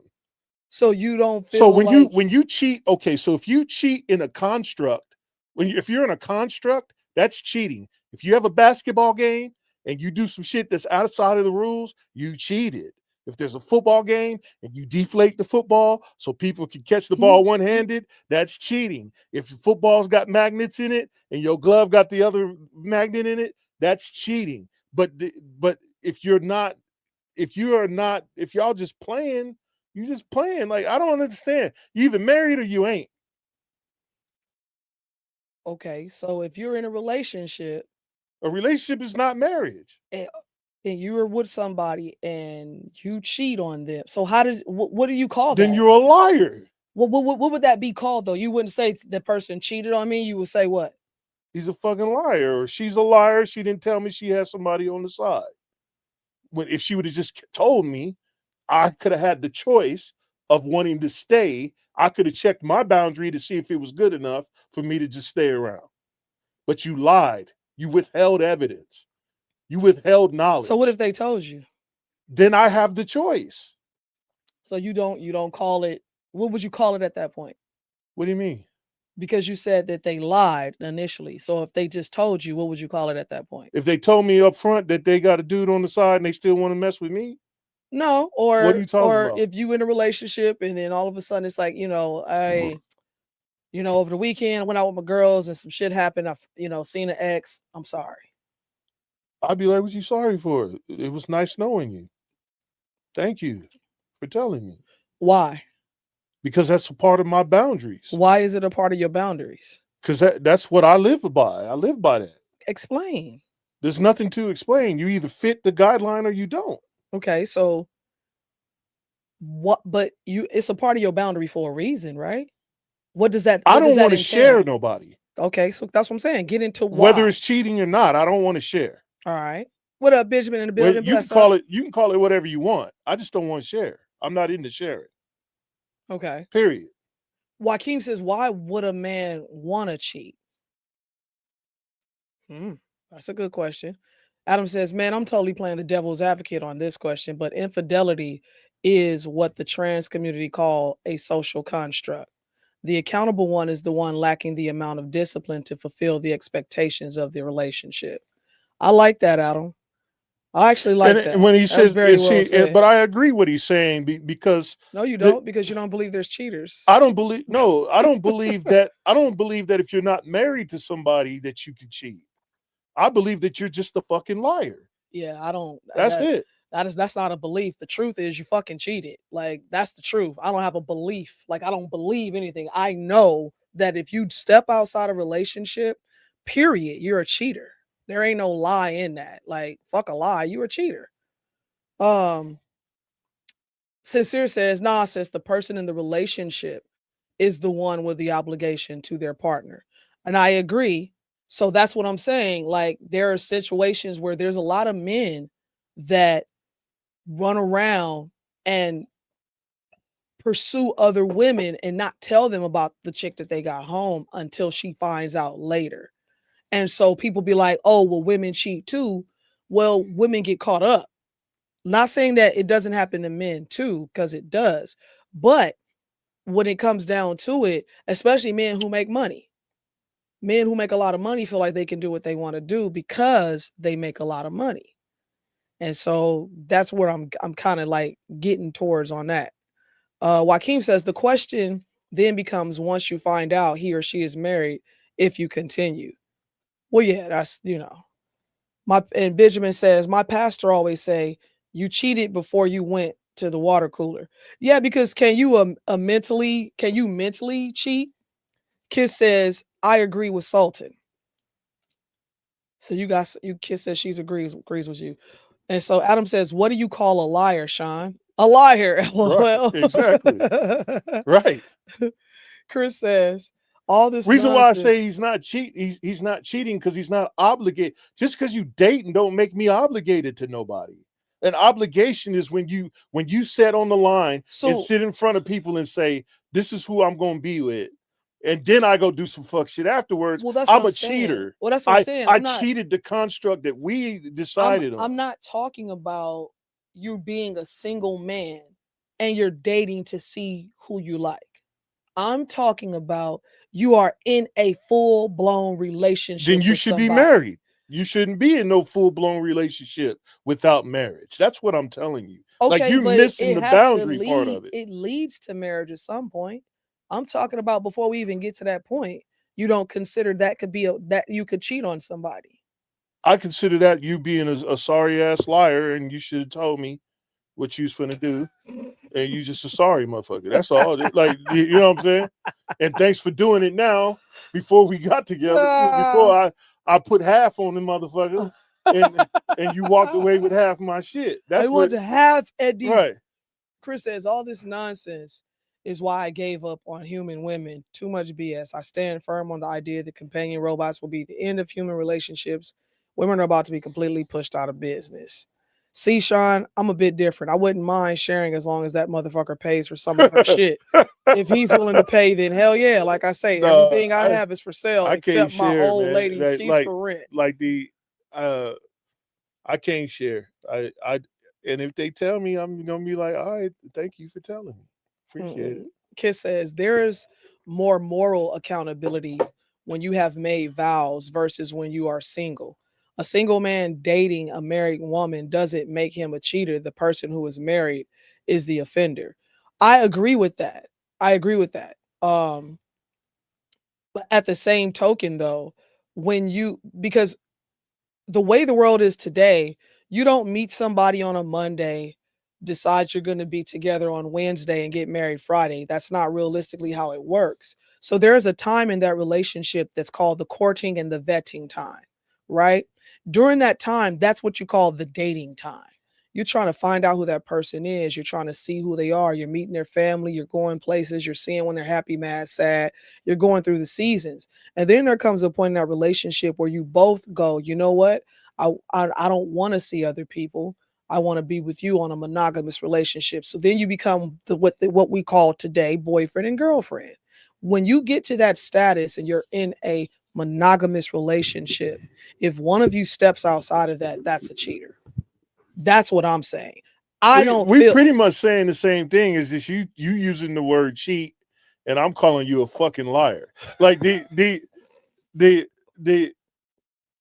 So you don't So feel like when you cheat, okay, so if you cheat in a construct, if you're in a construct, that's cheating. If you have a basketball game and you do some shit that's outside of the rules, you cheated. If there's a football game and you deflate the football so people can catch the ball one-handed, that's cheating. If the football's got magnets in it and your glove got the other magnet in it, that's cheating. But if you're not, if y'all just playing, you just playing. Like, I don't understand. You either married or you ain't. okay, so if you're in a relationship A relationship is not marriage. and, and you're with somebody and you cheat on them, so how does what do you call Then that? you're a liar. What would that be called though? You wouldn't say the person cheated on me. You would say what? He's a fucking liar. Or she's a liar. She didn't tell me she has somebody on the side. When if she would have just told me, I could have had the choice of wanting to stay. I could have checked my boundary to see if it was good enough for me to just stay around. But you lied. You withheld evidence. You withheld knowledge. So what if they told you? Then I have the choice. So you don't call it. What would you call it at that point? What do you mean? Because you said that they lied initially. So if they just told you, what would you call it at that point? If they told me up front that they got a dude on the side and they still want to mess with me, No, what are you talking or about? if you in a relationship and then all of a sudden it's like, over the weekend I went out with my girls and some shit happened. I've, seen an ex. I'm sorry. I'd be like, what you sorry for? It was nice knowing you. Thank you for telling me. Why? Because that's a part of my boundaries. Why is it a part of your boundaries? Because that's what I live by. I live by that. Explain. There's nothing to explain. You either fit the guideline or you don't. Okay, so what? But it's a part of your boundary for a reason, right? What does that? I don't want to share nobody. Okay, so that's what I'm saying. Get into why. Whether it's cheating or not, I don't want to share. All right. What up, Benjamin in the building? You can call it whatever you want. I just don't want to share. I'm not into sharing. Okay. Period. Joaquin says, why would a man want to cheat? That's a good question. Adam says, man, I'm totally playing the devil's advocate on this question, but infidelity is what the trans community call a social construct. The accountable one is the one lacking the amount of discipline to fulfill the expectations of the relationship. I like that, Adam. I actually like that. When he says, very well said. But I agree what he's saying because no, you don't, because you don't believe there's cheaters. I don't believe that. I don't believe that if you're not married to somebody that you can cheat. I believe that you're just a fucking liar. Yeah, I don't. That's it. That's not a belief. The truth is you fucking cheated. Like, that's the truth. I don't have a belief. Like, I don't believe anything. I know that if you step outside a relationship, period, you're a cheater. There ain't no lie in that. Like, fuck a lie. You're a cheater. Sincere says, nah, sis, the person in the relationship is the one with the obligation to their partner. And I agree. So that's what I'm saying. Like, there are situations where there's a lot of men that run around and pursue other women and not tell them about the chick that they got home until she finds out later. And so people be like, oh, well, women cheat too. Well, women get caught up. Not saying that it doesn't happen to men too, because it does. But when it comes down to it, especially men who make money, men who make a lot of money feel like they can do what they want to do because they make a lot of money. And so that's where I'm kind of like getting towards on that. Joaquin says the question then becomes, once you find out he or she is married, if you continue. Well, yeah, that's, and Benjamin says, my pastor always say, you cheated before you went to the water cooler. Yeah, because can you mentally cheat? Kiss says, I agree with Sultan. So you Kiss says she agrees with you. And so Adam says, what do you call a liar, Sean? A liar. Right. LOL. Exactly. Right. Chris says, all this Reason why I nonsense. say he's not cheating because he's not obligated. Just because you dating don't make me obligated to nobody. An obligation is when you set on the line and sit in front of people and say, this is who I'm gonna be with. And then I go do some fuck shit afterwards. Well, that's I'm what I'm a saying. cheater. Well, that's what I'm saying. I I'm not cheated the construct that we decided on. I'm not talking about you being a single man and you're dating to see who you like. I'm talking about you are in a full-blown relationship Then you with should be somebody. married. You shouldn't be in no full-blown relationship without marriage. That's what I'm telling you. Like Okay, you're but missing it the has to boundary part lead. of it. It leads to marriage at some point. I'm talking about before we even get to that point. You don't consider that could be that you could cheat on somebody. I consider that you being a sorry ass liar, and you should have told me what you was finna do, and you just a sorry motherfucker. That's all. Like you know what I'm saying. And thanks for doing it now. Before we got together, before I put half on the motherfucker, and you walked away with half my shit. That's I what. want to have Eddie. Right. Chris says all this nonsense is why I gave up on human women. Too much BS. I stand firm on the idea that companion robots will be the end of human relationships. Women are about to be completely pushed out of business. See, Sean, I'm a bit different. I wouldn't mind sharing as long as that motherfucker pays for some of her shit. If he's willing to pay, then hell yeah. Like I say, everything I have is for sale I can't except my share, old man. lady. She's for rent. Like uh I can't share. And if they tell me, I'm gonna be like, all right, thank you for telling me. Appreciate it. Kiss says there is more moral accountability when you have made vows versus when you are single. A single man dating a married woman doesn't make him a cheater. The person who is married is the offender. I agree with that. I agree with that. But at the same token, though, because the way the world is today, you don't meet somebody on a Monday, decide you're going to be together on Wednesday and get married Friday. That's not realistically how it works. So there's a time in that relationship that's called the courting and the vetting time, right? During that time, that's what you call the dating time. You're trying to find out who that person is. You're trying to see who they are. You're meeting their family. You're going places. You're seeing when they're happy, mad, sad. You're going through the seasons. And then there comes a point in that relationship where you both go, you know what? I don't want to see other people. I want to be with you on a monogamous relationship. So then you become what we call today boyfriend and girlfriend. When you get to that status and you're in a monogamous relationship, if one of you steps outside of that, that's a cheater. That's what I'm saying. We pretty much saying the same thing. Is this you using the word cheat, and I'm calling you a fucking liar. Like the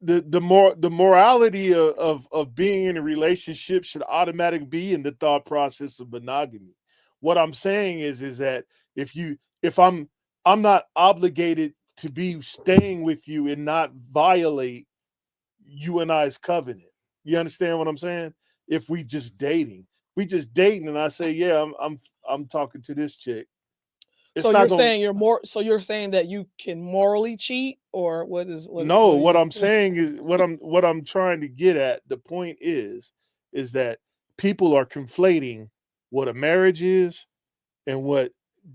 the morality of being in a relationship should automatically be in the thought process of monogamy. What I'm saying is that if I'm not obligated to be staying with you and not violate you and I's covenant. You understand what I'm saying? If we just dating, and I say, yeah, I'm talking to this chick. It's so not you're gonna. saying you're saying that you can morally cheat, or what No, are what you I'm saying is what I'm trying to get at. The point is that people are conflating what a marriage is and what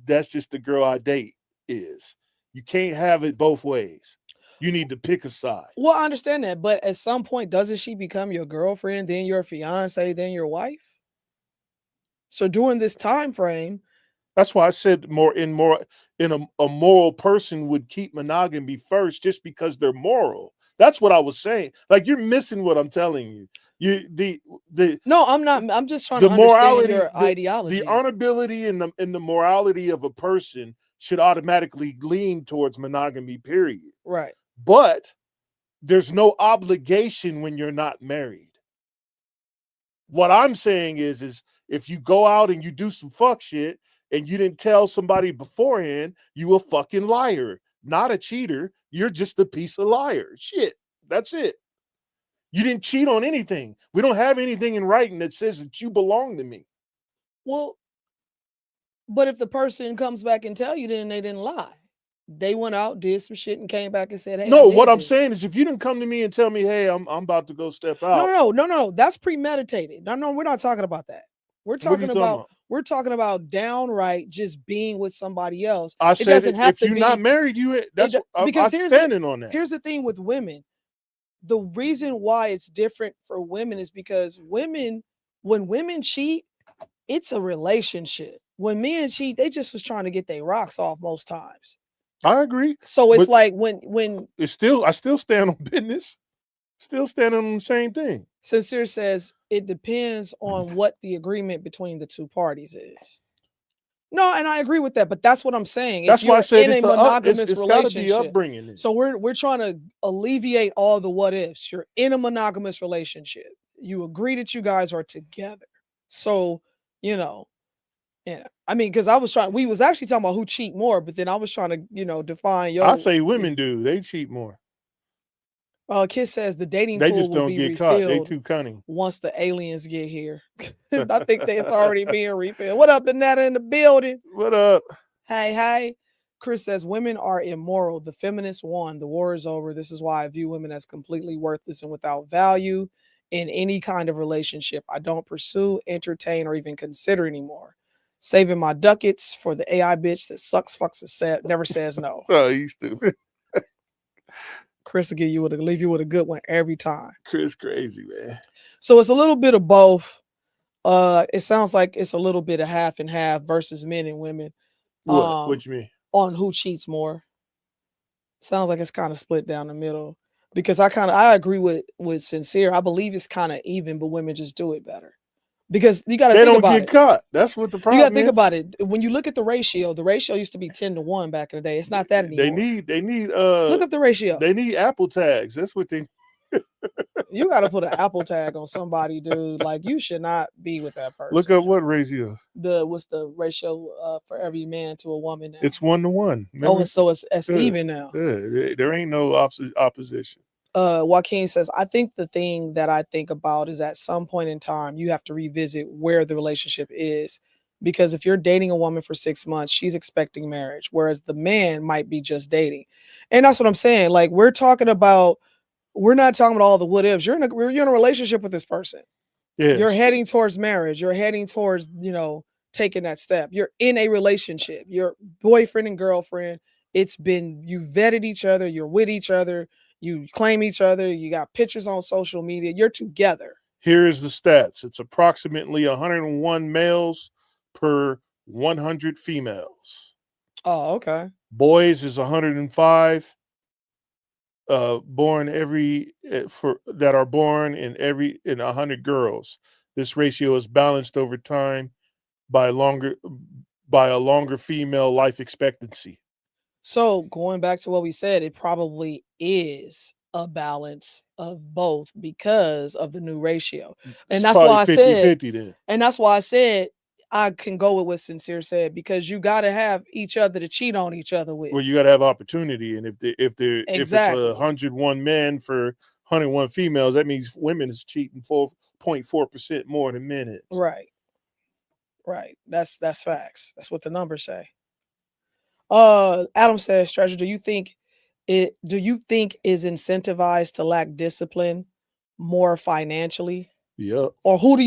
that's just the girl I date is. You can't have it both ways. You need to pick a side. Well, I understand that, but at some point, doesn't she become your girlfriend, then your fiance, then your wife? So during this time frame, That's why I said a moral person would keep monogamy first just because they're moral. That's what I was saying. Like you're missing what I'm telling you. You the no, I'm not. I'm just trying the to understand morality, your the ideology. honorability and the morality of a person should automatically lean towards monogamy, period. Right. But there's no obligation when you're not married. What I'm saying is if you go out and you do some fuck shit and you didn't tell somebody beforehand, you a fucking liar, not a cheater. You're just a piece of liar. Shit. That's it. You didn't cheat on anything. We don't have anything in writing that says that you belong to me. Well, but if the person comes back and tell you, then they didn't lie. They went out, did some shit, and came back and said, "Hey, No, I what did I'm this." saying is if you didn't come to me and tell me, hey, I'm about to go step out. No. That's premeditated. No, we're not talking about that. We're What are you talking talking about about? we're talking about downright just being with somebody else. I It said doesn't have if to you're be not married, that's because I'm standing on that. here's the thing with women. The reason why it's different for women is because when women cheat, it's a relationship. When men cheat, they just was trying to get their rocks off most times. I agree. So it's But like when I still stand on business. Still standing on the same thing. Sincere says it depends on what the agreement between the two parties is. No, and I agree with that, but that's what I'm saying. That's If why I you're said in a monogamous it's got to be relationship, upbringing. so we're trying to alleviate all the what ifs. You're in a monogamous relationship. You agree that you guys are together. So, yeah. I mean, because we was actually talking about who cheat more, but then I was trying to, define I say women do. They cheat more. Kiss says the dating They pool just will don't be get caught. They refilled too cunning. once the aliens get here. I think it's already being refilled. What up, Donetta in the building? What up? Hey. Chris says women are immoral. The feminists won. The war is over. This is why I view women as completely worthless and without value in any kind of relationship. I don't pursue, entertain, or even consider anymore. Saving my ducats for the AI bitch that sucks, fucks, and never says no. Oh, you stupid. Chris will leave you with a good one every time. Chris crazy, man. So it's a little bit of both. It sounds like it's a little bit of half and half versus men and women. What you mean? On who cheats more. Sounds like it's kind of split down the middle. Because I agree with Sincere. I believe it's kind of even, but women just do it better. Because you got to think about it. They don't get caught. That's what the problem is. You got to think about it. When you look at the ratio used to be 10-1 back in the day. It's not that anymore. They need look up the ratio. They need Apple tags. That's what they You got to put an Apple tag on somebody, dude. Like you should not be with that person. Look up what ratio. What's the ratio for every man to a woman now? It's 1-to-1. Oh, so it's even now. There ain't no opposition. Joaquin says, I think the thing that I think about is at some point in time, you have to revisit where the relationship is. Because if you're dating a woman for 6 months, she's expecting marriage, whereas the man might be just dating. And that's what I'm saying. Like we're not talking about all the what ifs. You're in a relationship with this person. Yes. You're heading towards marriage. You're heading towards, taking that step. You're in a relationship. You're boyfriend and girlfriend. You vetted each other. You're with each other. You claim each other. You got pictures on social media. You're together. Here's the stats. It's approximately 101 males per 100 females. Oh, okay. Boys is 105. Born that are born in 100 girls. This ratio is balanced over time by a longer female life expectancy. So going back to what we said, it probably is a balance of both because of the new ratio. And that's why I said 50-50 then. And that's why I said I can go with what Sincere said, because you got to have each other to cheat on each other with. Well, you got to have opportunity, and if it's 101 men for 101 females, that means women is cheating 4.4% more than men is. Right. That's facts. That's what the numbers say. Adam says, Treasure, do you think is incentivized to lack discipline more financially? Yep. Or who do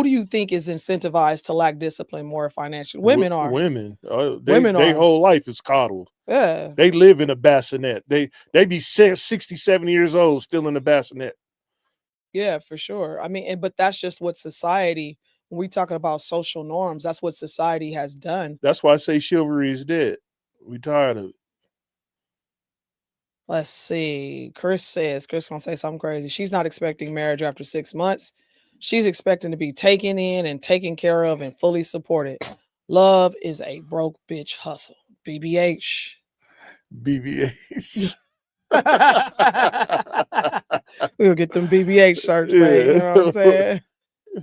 you think is incentivized to lack discipline more financially? Women are. Women. Their whole life is coddled. Yeah. They live in a bassinet. They be 67 years old still in a bassinet. Yeah, for sure. I mean, but that's just what society, when we talking about social norms, that's what society has done. That's why I say chivalry is dead. We tired of it. Let's see. Chris gonna say something crazy. She's not expecting marriage after 6 months. She's expecting to be taken in and taken care of and fully supported. Love is a broke bitch hustle. BBH. BBH. We'll get them BBH search, man. You know what I'm saying?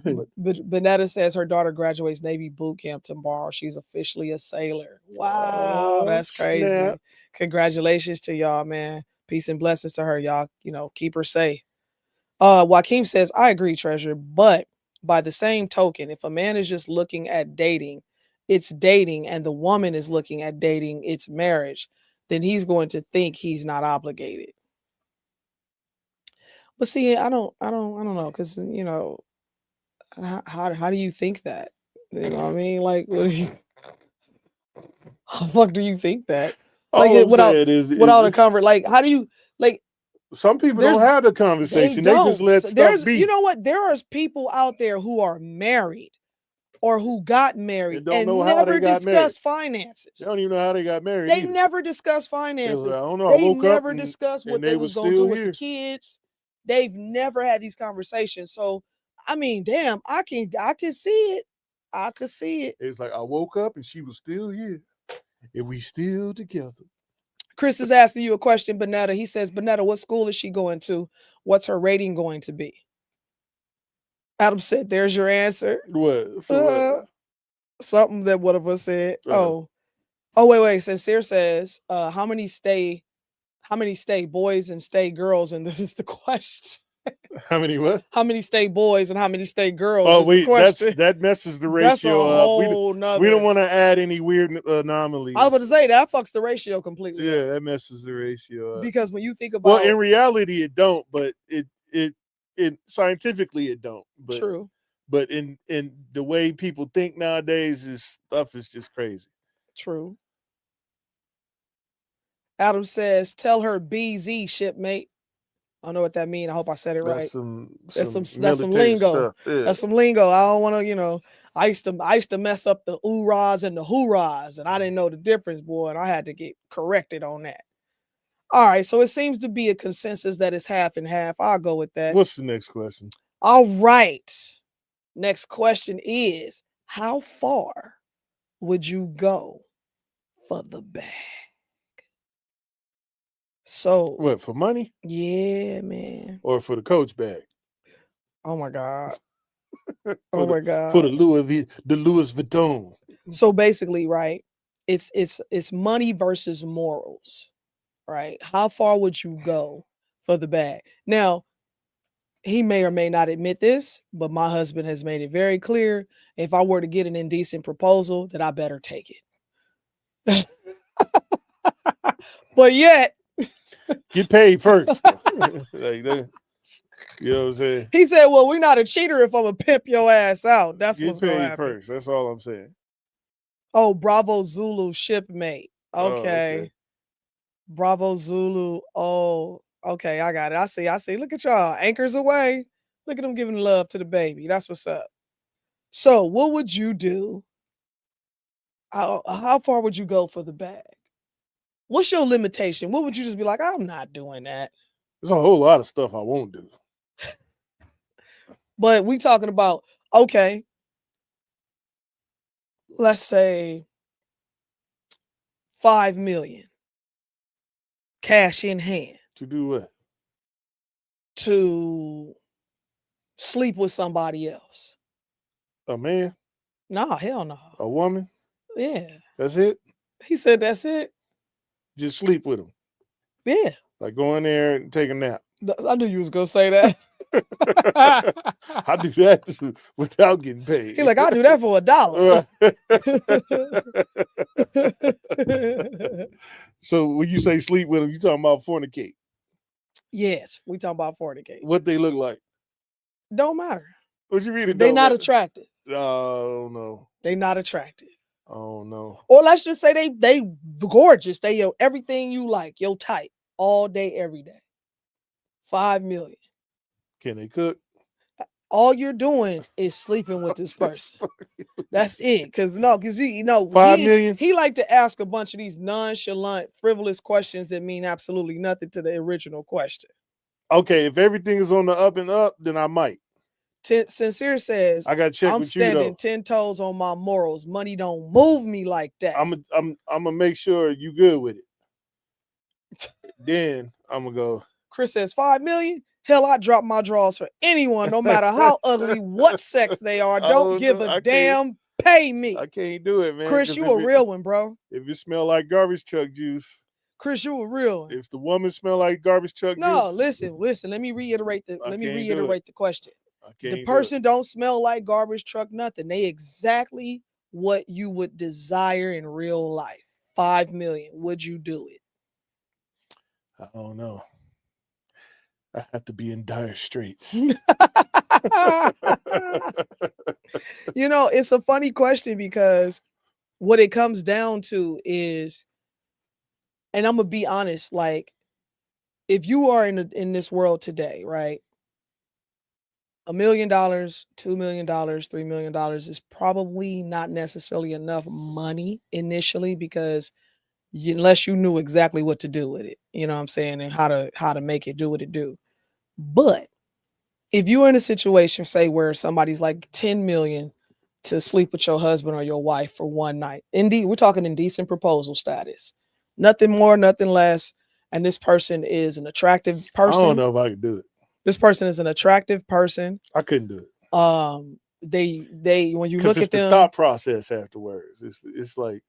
But Benetta says her daughter graduates Navy boot camp tomorrow. She's officially a sailor. Wow, that's crazy. Snap. Congratulations to y'all, man. Peace and blessings to her, y'all. Keep her safe. Joaquin says, I agree, Treasure, but by the same token, if a man is just looking at dating, it's dating, and the woman is looking at dating, it's marriage. then he's going to think he's not obligated. But see, I don't know, because how do you think that? You know what I mean? Like, what do you? How the fuck do you think that? Like, All I'm without saying is a convert, like, how do you like? some people don't have the conversation. They just let stuff be. You know what? There are people out there who are married or who got married don't and know how they never got married. discuss finances. They don't even know how they got married. They either. never discuss finances. I don't know. I They woke up never and, discuss what and they was going to do with here. the kids. They've never had these conversations. So, I mean, damn, I can see it. I could see it. It's like I woke up and she was still here, and we still together. Chris is asking you a question, Bonetta. He says, Bonetta, what school is she going to? What's her rating going to be? Adam said, there's your answer. What? What? Something that one of us said. Oh, wait. Sincere says, how many stay boys and stay girls? And this is the question. How many what? How many stay boys and how many stay girls? Oh, wait, that messes the ratio that's a whole up. We don't want to add any weird anomalies. I was about to say that fucks the ratio completely. Yeah, that messes the ratio up. Because when you think about, in reality, it don't, but it scientifically it don't. But, true. But in the way people think nowadays, stuff is just crazy. True. Adam says, tell her BZ, shipmate. I don't know what that means. I hope I said it right. That's some lingo. Yeah. That's some lingo. I don't want to, I used to mess up the oorahs and the hoorahs, and I didn't know the difference, boy, and I had to get corrected on that. All right, so it seems to be a consensus that it's half and half. I'll go with that. What's the next question? All right. Next question is, how far would you go for the bag? So what, for money? Yeah, man. Or for the Coach bag? Oh my God. My God. For the Louis Vuitton. So basically, right, it's money versus morals, right? How far would you go for the bag? Now, he may or may not admit this, but my husband has made it very clear, if I were to get an indecent proposal, that I better take it. But yet, get paid first. Like that. You know what I'm saying? He said, well, we're not a cheater if I'm going to pimp your ass out. That's what's going to happen. Get paid first. That's all I'm saying. Oh, Bravo Zulu shipmate. Okay. Bravo Zulu. Oh, okay. I got it. I see. Look at y'all. Anchors away. Look at them giving love to the baby. That's what's up. So what would you do? How far would you go for the bag? What's your limitation? What would you just be like, I'm not doing that? There's a whole lot of stuff I won't do. But we talking about, okay, let's say $5 million cash in hand. To do what? To sleep with somebody else. A man? No, hell no. A woman? Yeah. That's it? He said that's it. Just sleep with him. Yeah. Like go in there and take a nap. I knew you was going to say that. I do that without getting paid. He like, I'll do that for $1. So when you say sleep with him, you talking about fornicate? Yes, we talking about fornicate. What they look like? Don't matter. What you mean? They not attractive. Oh no. They not attractive. Oh no. Or let's just say they gorgeous. They everything you like, your type, all day, every day. $5 million. Can they cook? All you're doing is sleeping with this person. That's it. Because $5 million. He like to ask a bunch of these nonchalant, frivolous questions that mean absolutely nothing to the original question. Okay, if everything is on the up and up, then I might. Sincere says, I got to check I'm with you though. standing 10 toes on my morals. Money don't move me like that. I'm gonna make sure you good with it. Then I'm gonna go. Chris says $5 million. Hell, I drop my drawers for anyone, no matter how ugly, what sex they are. Don't give a damn. Pay me. I can't do it, man. Chris, you a real one, bro. If it smell like garbage truck juice. Chris, you a real one. If the woman smell like garbage truck juice. No, listen. Let me reiterate the question. The person don't smell like garbage truck nothing. They exactly what you would desire in real life. $5 million. Would you do it? I don't know. I have to be in dire straits. It's a funny question because what it comes down to is, and I'm gonna be honest, like if you are in this world today, right? $1 million, $2 million, $3 million is probably not necessarily enough money initially because unless you knew exactly what to do with it, you know what I'm saying, and how to make it do what it do. But if you're in a situation, say where somebody's like 10 million to sleep with your husband or your wife for one night, indeed, we're talking indecent proposal status, nothing more, nothing less, and this person is an attractive person. I don't know if I could do it. This person is an attractive person. I couldn't do it. They when you look at them, the thought process afterwards. It's like,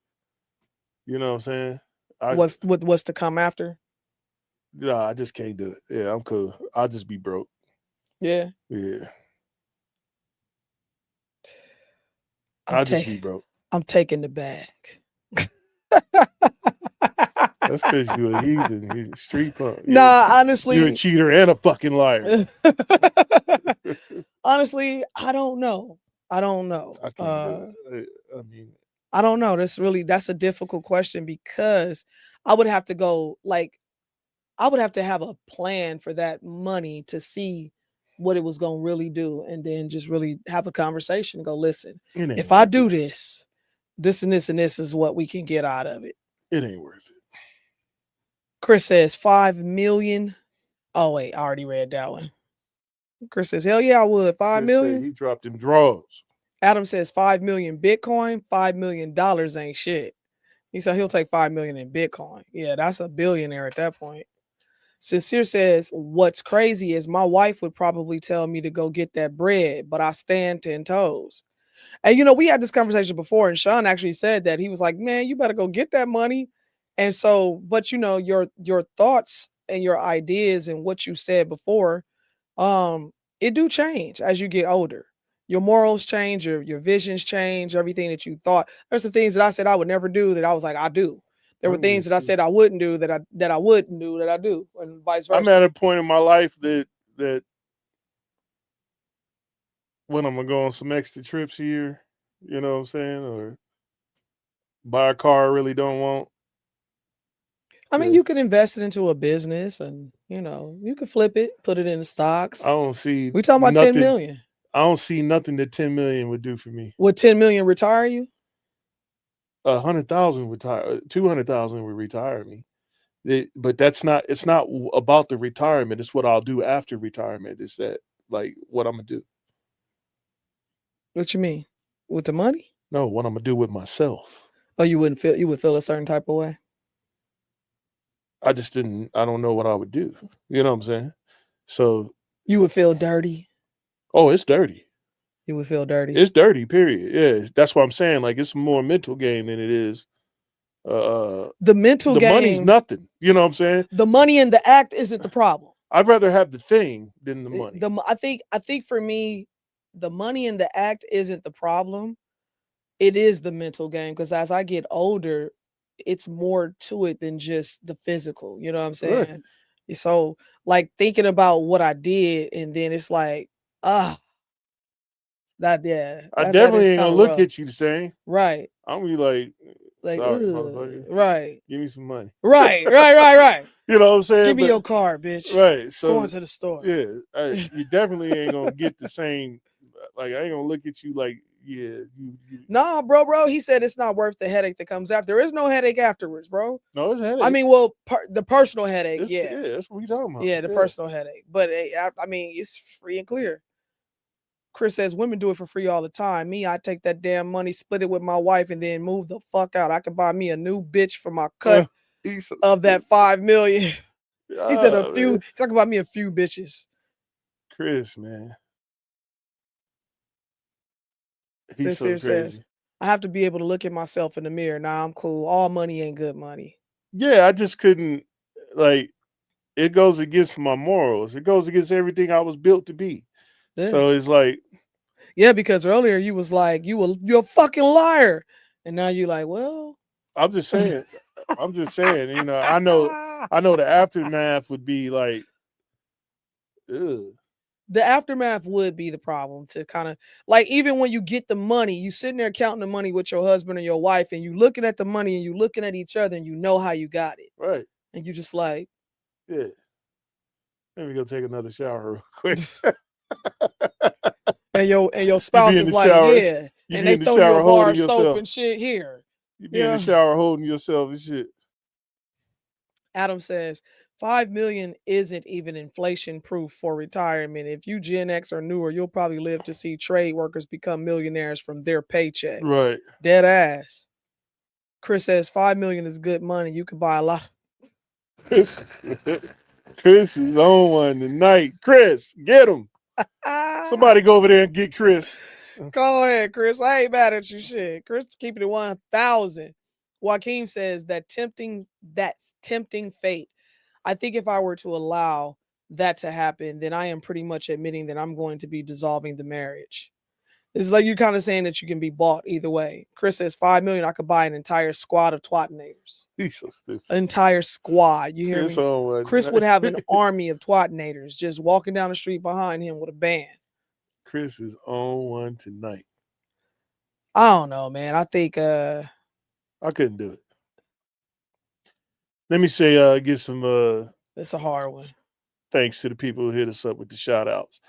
you know what I'm saying? What's to come after? Yeah, I just can't do it. Yeah, I'm cool. I'll just be broke. Yeah. Yeah. I'll just be broke. I'm taking the bag. That's because you're a heathen. You're a street punk. Honestly. You're a cheater and a fucking liar. Honestly, I don't know. I can't do it. I mean, I don't know. That's a difficult question because I would have to go, like, I would have to have a plan for that money to see what it was going to really do. And then just really have a conversation and go, listen, if I do this and this and this is what we can get out of it. It ain't worth it. Chris says 5 million. Oh, wait, I already read that one. Chris says, hell yeah, I would. 5 million. He dropped them draws. Adam says 5 million Bitcoin, $5 million ain't shit. He said he'll take 5 million in Bitcoin. Yeah, that's a billionaire at that point. Sincere says, what's crazy is my wife would probably tell me to go get that bread, but I stand 10 toes. And we had this conversation before, and Sean actually said that. He was like, man, you better go get that money. And so, but your thoughts and your ideas and what you said before, it do change as you get older. Your morals change, your visions change, everything that you thought. There's some things that I said I would never do that I was like, I do. There were things that I said I wouldn't do that I wouldn't do that I do, and vice versa. I'm at a point in my life that when I'm gonna go on some extra trips here, you know what I'm saying, or buy a car I really don't want. I mean, you could invest it into a business, and you could flip it, put it in stocks. I don't see. We talking about nothing, 10 million. I don't see nothing that 10 million would do for me. Would 10 million retire you? 100,000 retire. 200,000 would retire me. But that's not. It's not about the retirement. It's what I'll do after retirement. It's that, like, what I'm gonna do. What you mean? With the money? No, what I'm gonna do with myself. Oh, you would feel a certain type of way? I don't know what I would do. You know what I'm saying? So you would feel dirty. Oh, it's dirty. You would feel dirty. It's dirty, period. Yeah. That's what I'm saying. Like, it's more mental game than it is. The mental game. The money's nothing. You know what I'm saying? The money in the act isn't the problem. I'd rather have the thing than the money. I think for me, the money in the act isn't the problem. It is the mental game, because as I get older, it's more to it than just the physical. You know what I'm saying? Right. So, like, thinking about what I did, and then it's like, I definitely ain't gonna look at you the same. Right. I'm gonna be like, sorry, motherfucker. Right. Give me some money. Right. You know what I'm saying? Give me your card, bitch. Right. So going to the store. Yeah. You definitely ain't gonna get the same. Like, I ain't gonna look at you like, yeah. Nah, bro. He said it's not worth the headache that comes after. There is no headache afterwards, bro. No, it's a headache. I mean, well, the personal headache, yeah, that's what we talking about. Yeah, the personal headache. But I mean, it's free and clear. Chris says women do it for free all the time. Me, I take that damn money, split it with my wife, and then move the fuck out. I can buy me a new bitch for my cut of that 5 million. He said a few. He's talking about me a few bitches. Chris, man. He's so crazy. Says, I have to be able to look at myself in the mirror. Nah, I'm cool. All money ain't good money. Yeah, I just couldn't, like, it goes against my morals. It goes against everything I was built to be. Yeah. So it's like, yeah, because earlier you was like, you're a fucking liar. And now you're like, well, I'm just saying, I know I know the aftermath would be like, ugh. The aftermath would be the problem to kind of like, even when you get the money, you sitting there counting the money with your husband or your wife, and you looking at the money and you looking at each other and you know how you got it. Right. And you just like, yeah. Let me go take another shower real quick. and your You spouse be in is the like, shower. yeah. You And be they in the throw you a shower bar holding of soap yourself. and shit here. You be in the shower holding yourself and shit. Adam says 5 million isn't even inflation proof for retirement. If you Gen X or newer, you'll probably live to see trade workers become millionaires from their paycheck. Right. Dead ass. Chris says 5 million is good money. You can buy a lot. Chris is on one tonight. Chris, get him. Somebody go over there and get Chris. Go ahead, Chris. I ain't mad at you, shit. Chris keeping it 1,000. Joaquin says that's tempting fate. I think if I were to allow that to happen, then I am pretty much admitting that I'm going to be dissolving the marriage. It's like you're kind of saying that you can be bought either way. Chris says 5 million, I could buy an entire squad of twatnators. He's so stupid. An entire squad. You hear Chris me? Chris would have an army of twatnators just walking down the street behind him with a band. Chris is on one tonight. I don't know, man. I think I couldn't do it. Let me say get some it's a hard one. Thanks to the people who hit us up with the shout outs.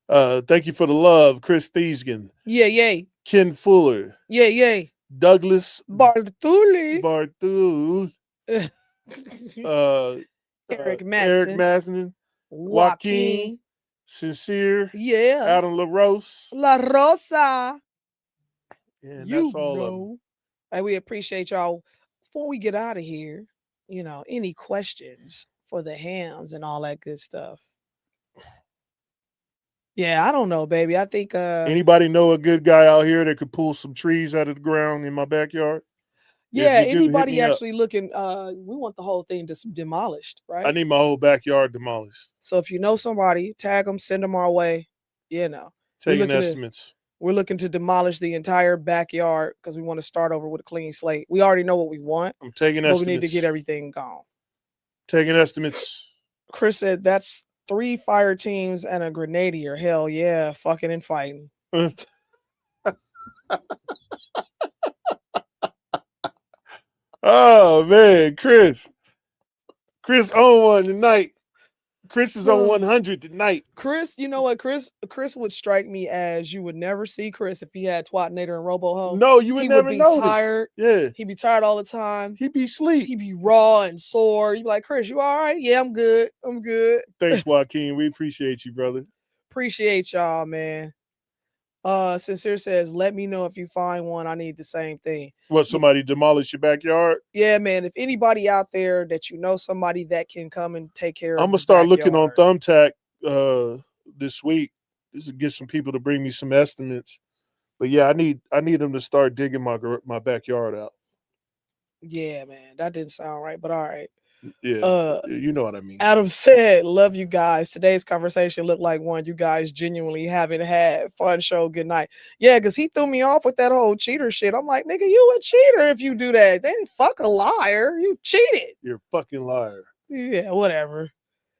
Thank you for the love, Chris Thiesgen. Yeah, yay. Ken Fuller. Yeah, yay. Douglas Bartuli. Eric Madsen. Madsen. Joaquin. Sincere. Yeah. Adam LaRose. La Rosa. And that's all of them. And we appreciate y'all. Before we get out of here, any questions for the hams and all that good stuff? Yeah, I don't know, baby. I think anybody know a good guy out here that could pull some trees out of the ground in my backyard? Yeah, anybody actually looking, we want the whole thing just demolished, right? I need my whole backyard demolished. So if you know somebody, tag them, send them our way, Taking estimates. We're looking to demolish the entire backyard because we want to start over with a clean slate. We already know what we want. I'm taking estimates. But we need to get everything gone. Taking estimates. Chris said that's 3 fire teams and a grenadier. Hell yeah, fucking and fighting. Oh man, Chris on one tonight. Chris is on 100 tonight. Chris, you know what? Chris would strike me as you would never see Chris if he had Twatnator and Robo-Ho. No, you would never know. He would be tired. Yeah. He'd be tired all the time. He'd be asleep. He'd be raw and sore. You'd be like, Chris, you all right? Yeah, I'm good. Thanks, Joaquin. We appreciate you, brother. Appreciate y'all, man. Sincere says, let me know if you find one. I need the same thing. What, somebody demolish your backyard? Yeah, man. If anybody out there that you know somebody that can come and take care of I'm gonna start looking on Thumbtack this week. This is get some people to bring me some estimates. But yeah, I need them to start digging my backyard out. Yeah, man. That didn't sound right, but all right. Yeah, you know what I mean. Adam said, love you guys. Today's conversation looked like one you guys genuinely haven't had. Fun show. Good night. Yeah, because he threw me off with that whole cheater shit. I'm like, nigga, you a cheater if you do that. They fuck a liar. You cheated. You're a fucking liar. Yeah, whatever.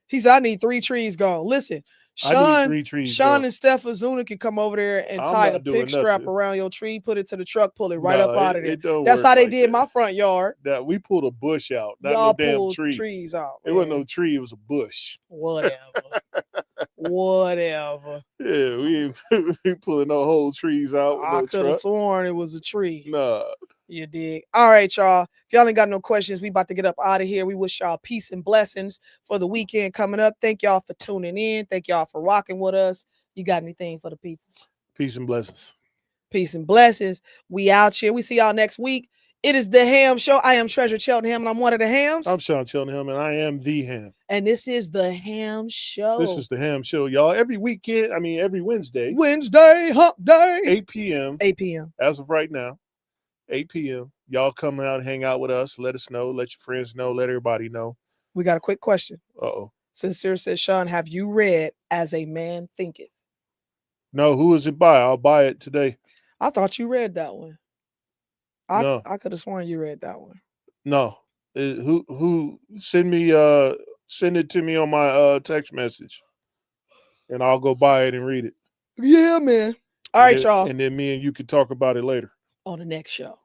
He said, I need 3 trees gone. Listen, Sean and Steph Azuna can come over there and tie a pick strap around your tree, put it to the truck, pull it right up out of there. That's how they did my front yard. That we pulled a bush out, not no damn tree. Trees out. It wasn't no tree, it was a bush. Whatever. Whatever. Yeah, we ain't pulling no whole trees out. I could have sworn it was a tree. Nah. You dig? All right, y'all. If y'all ain't got no questions, we about to get up out of here. We wish y'all peace and blessings for the weekend coming up. Thank y'all for tuning in. Thank y'all for rocking with us. You got anything for the people? Peace and blessings. Peace and blessings. We out here. We see y'all next week. It is the Ham Show. I am Treasure Cheltenham, and I'm one of the Hams. I'm Sean Cheltenham, and I am the Ham. And this is the Ham Show. This is the Ham Show, y'all. Every weekend, every Wednesday. Wednesday, hump day. 8 p.m. 8 p.m. As of right now, 8 p.m. Y'all come out, hang out with us. Let us know. Let your friends know. Let everybody know. We got a quick question. Uh-oh. Sincere says, Sean, have you read As a Man Thinketh? No, who is it by? I'll buy it today. I thought you read that one. No. I could have sworn you read that one. No. Who send it to me on my text message, and I'll go buy it and read it. Yeah, man. All right, y'all. And then me and you can talk about it later on the next show.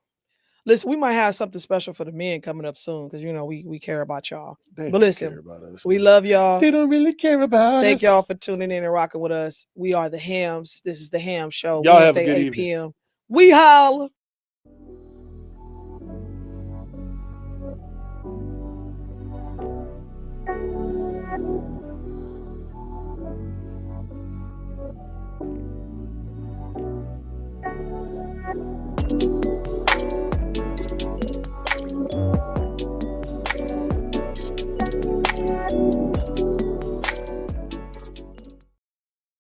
Listen, we might have something special for the men coming up soon because we care about y'all. But listen, care about us, we love y'all. They don't really care about Thank us. y'all for tuning in and rocking with us. We are the Hams. This is the Ham Show. Y'all Wednesday, have a good 8 evening. p.m. We holla.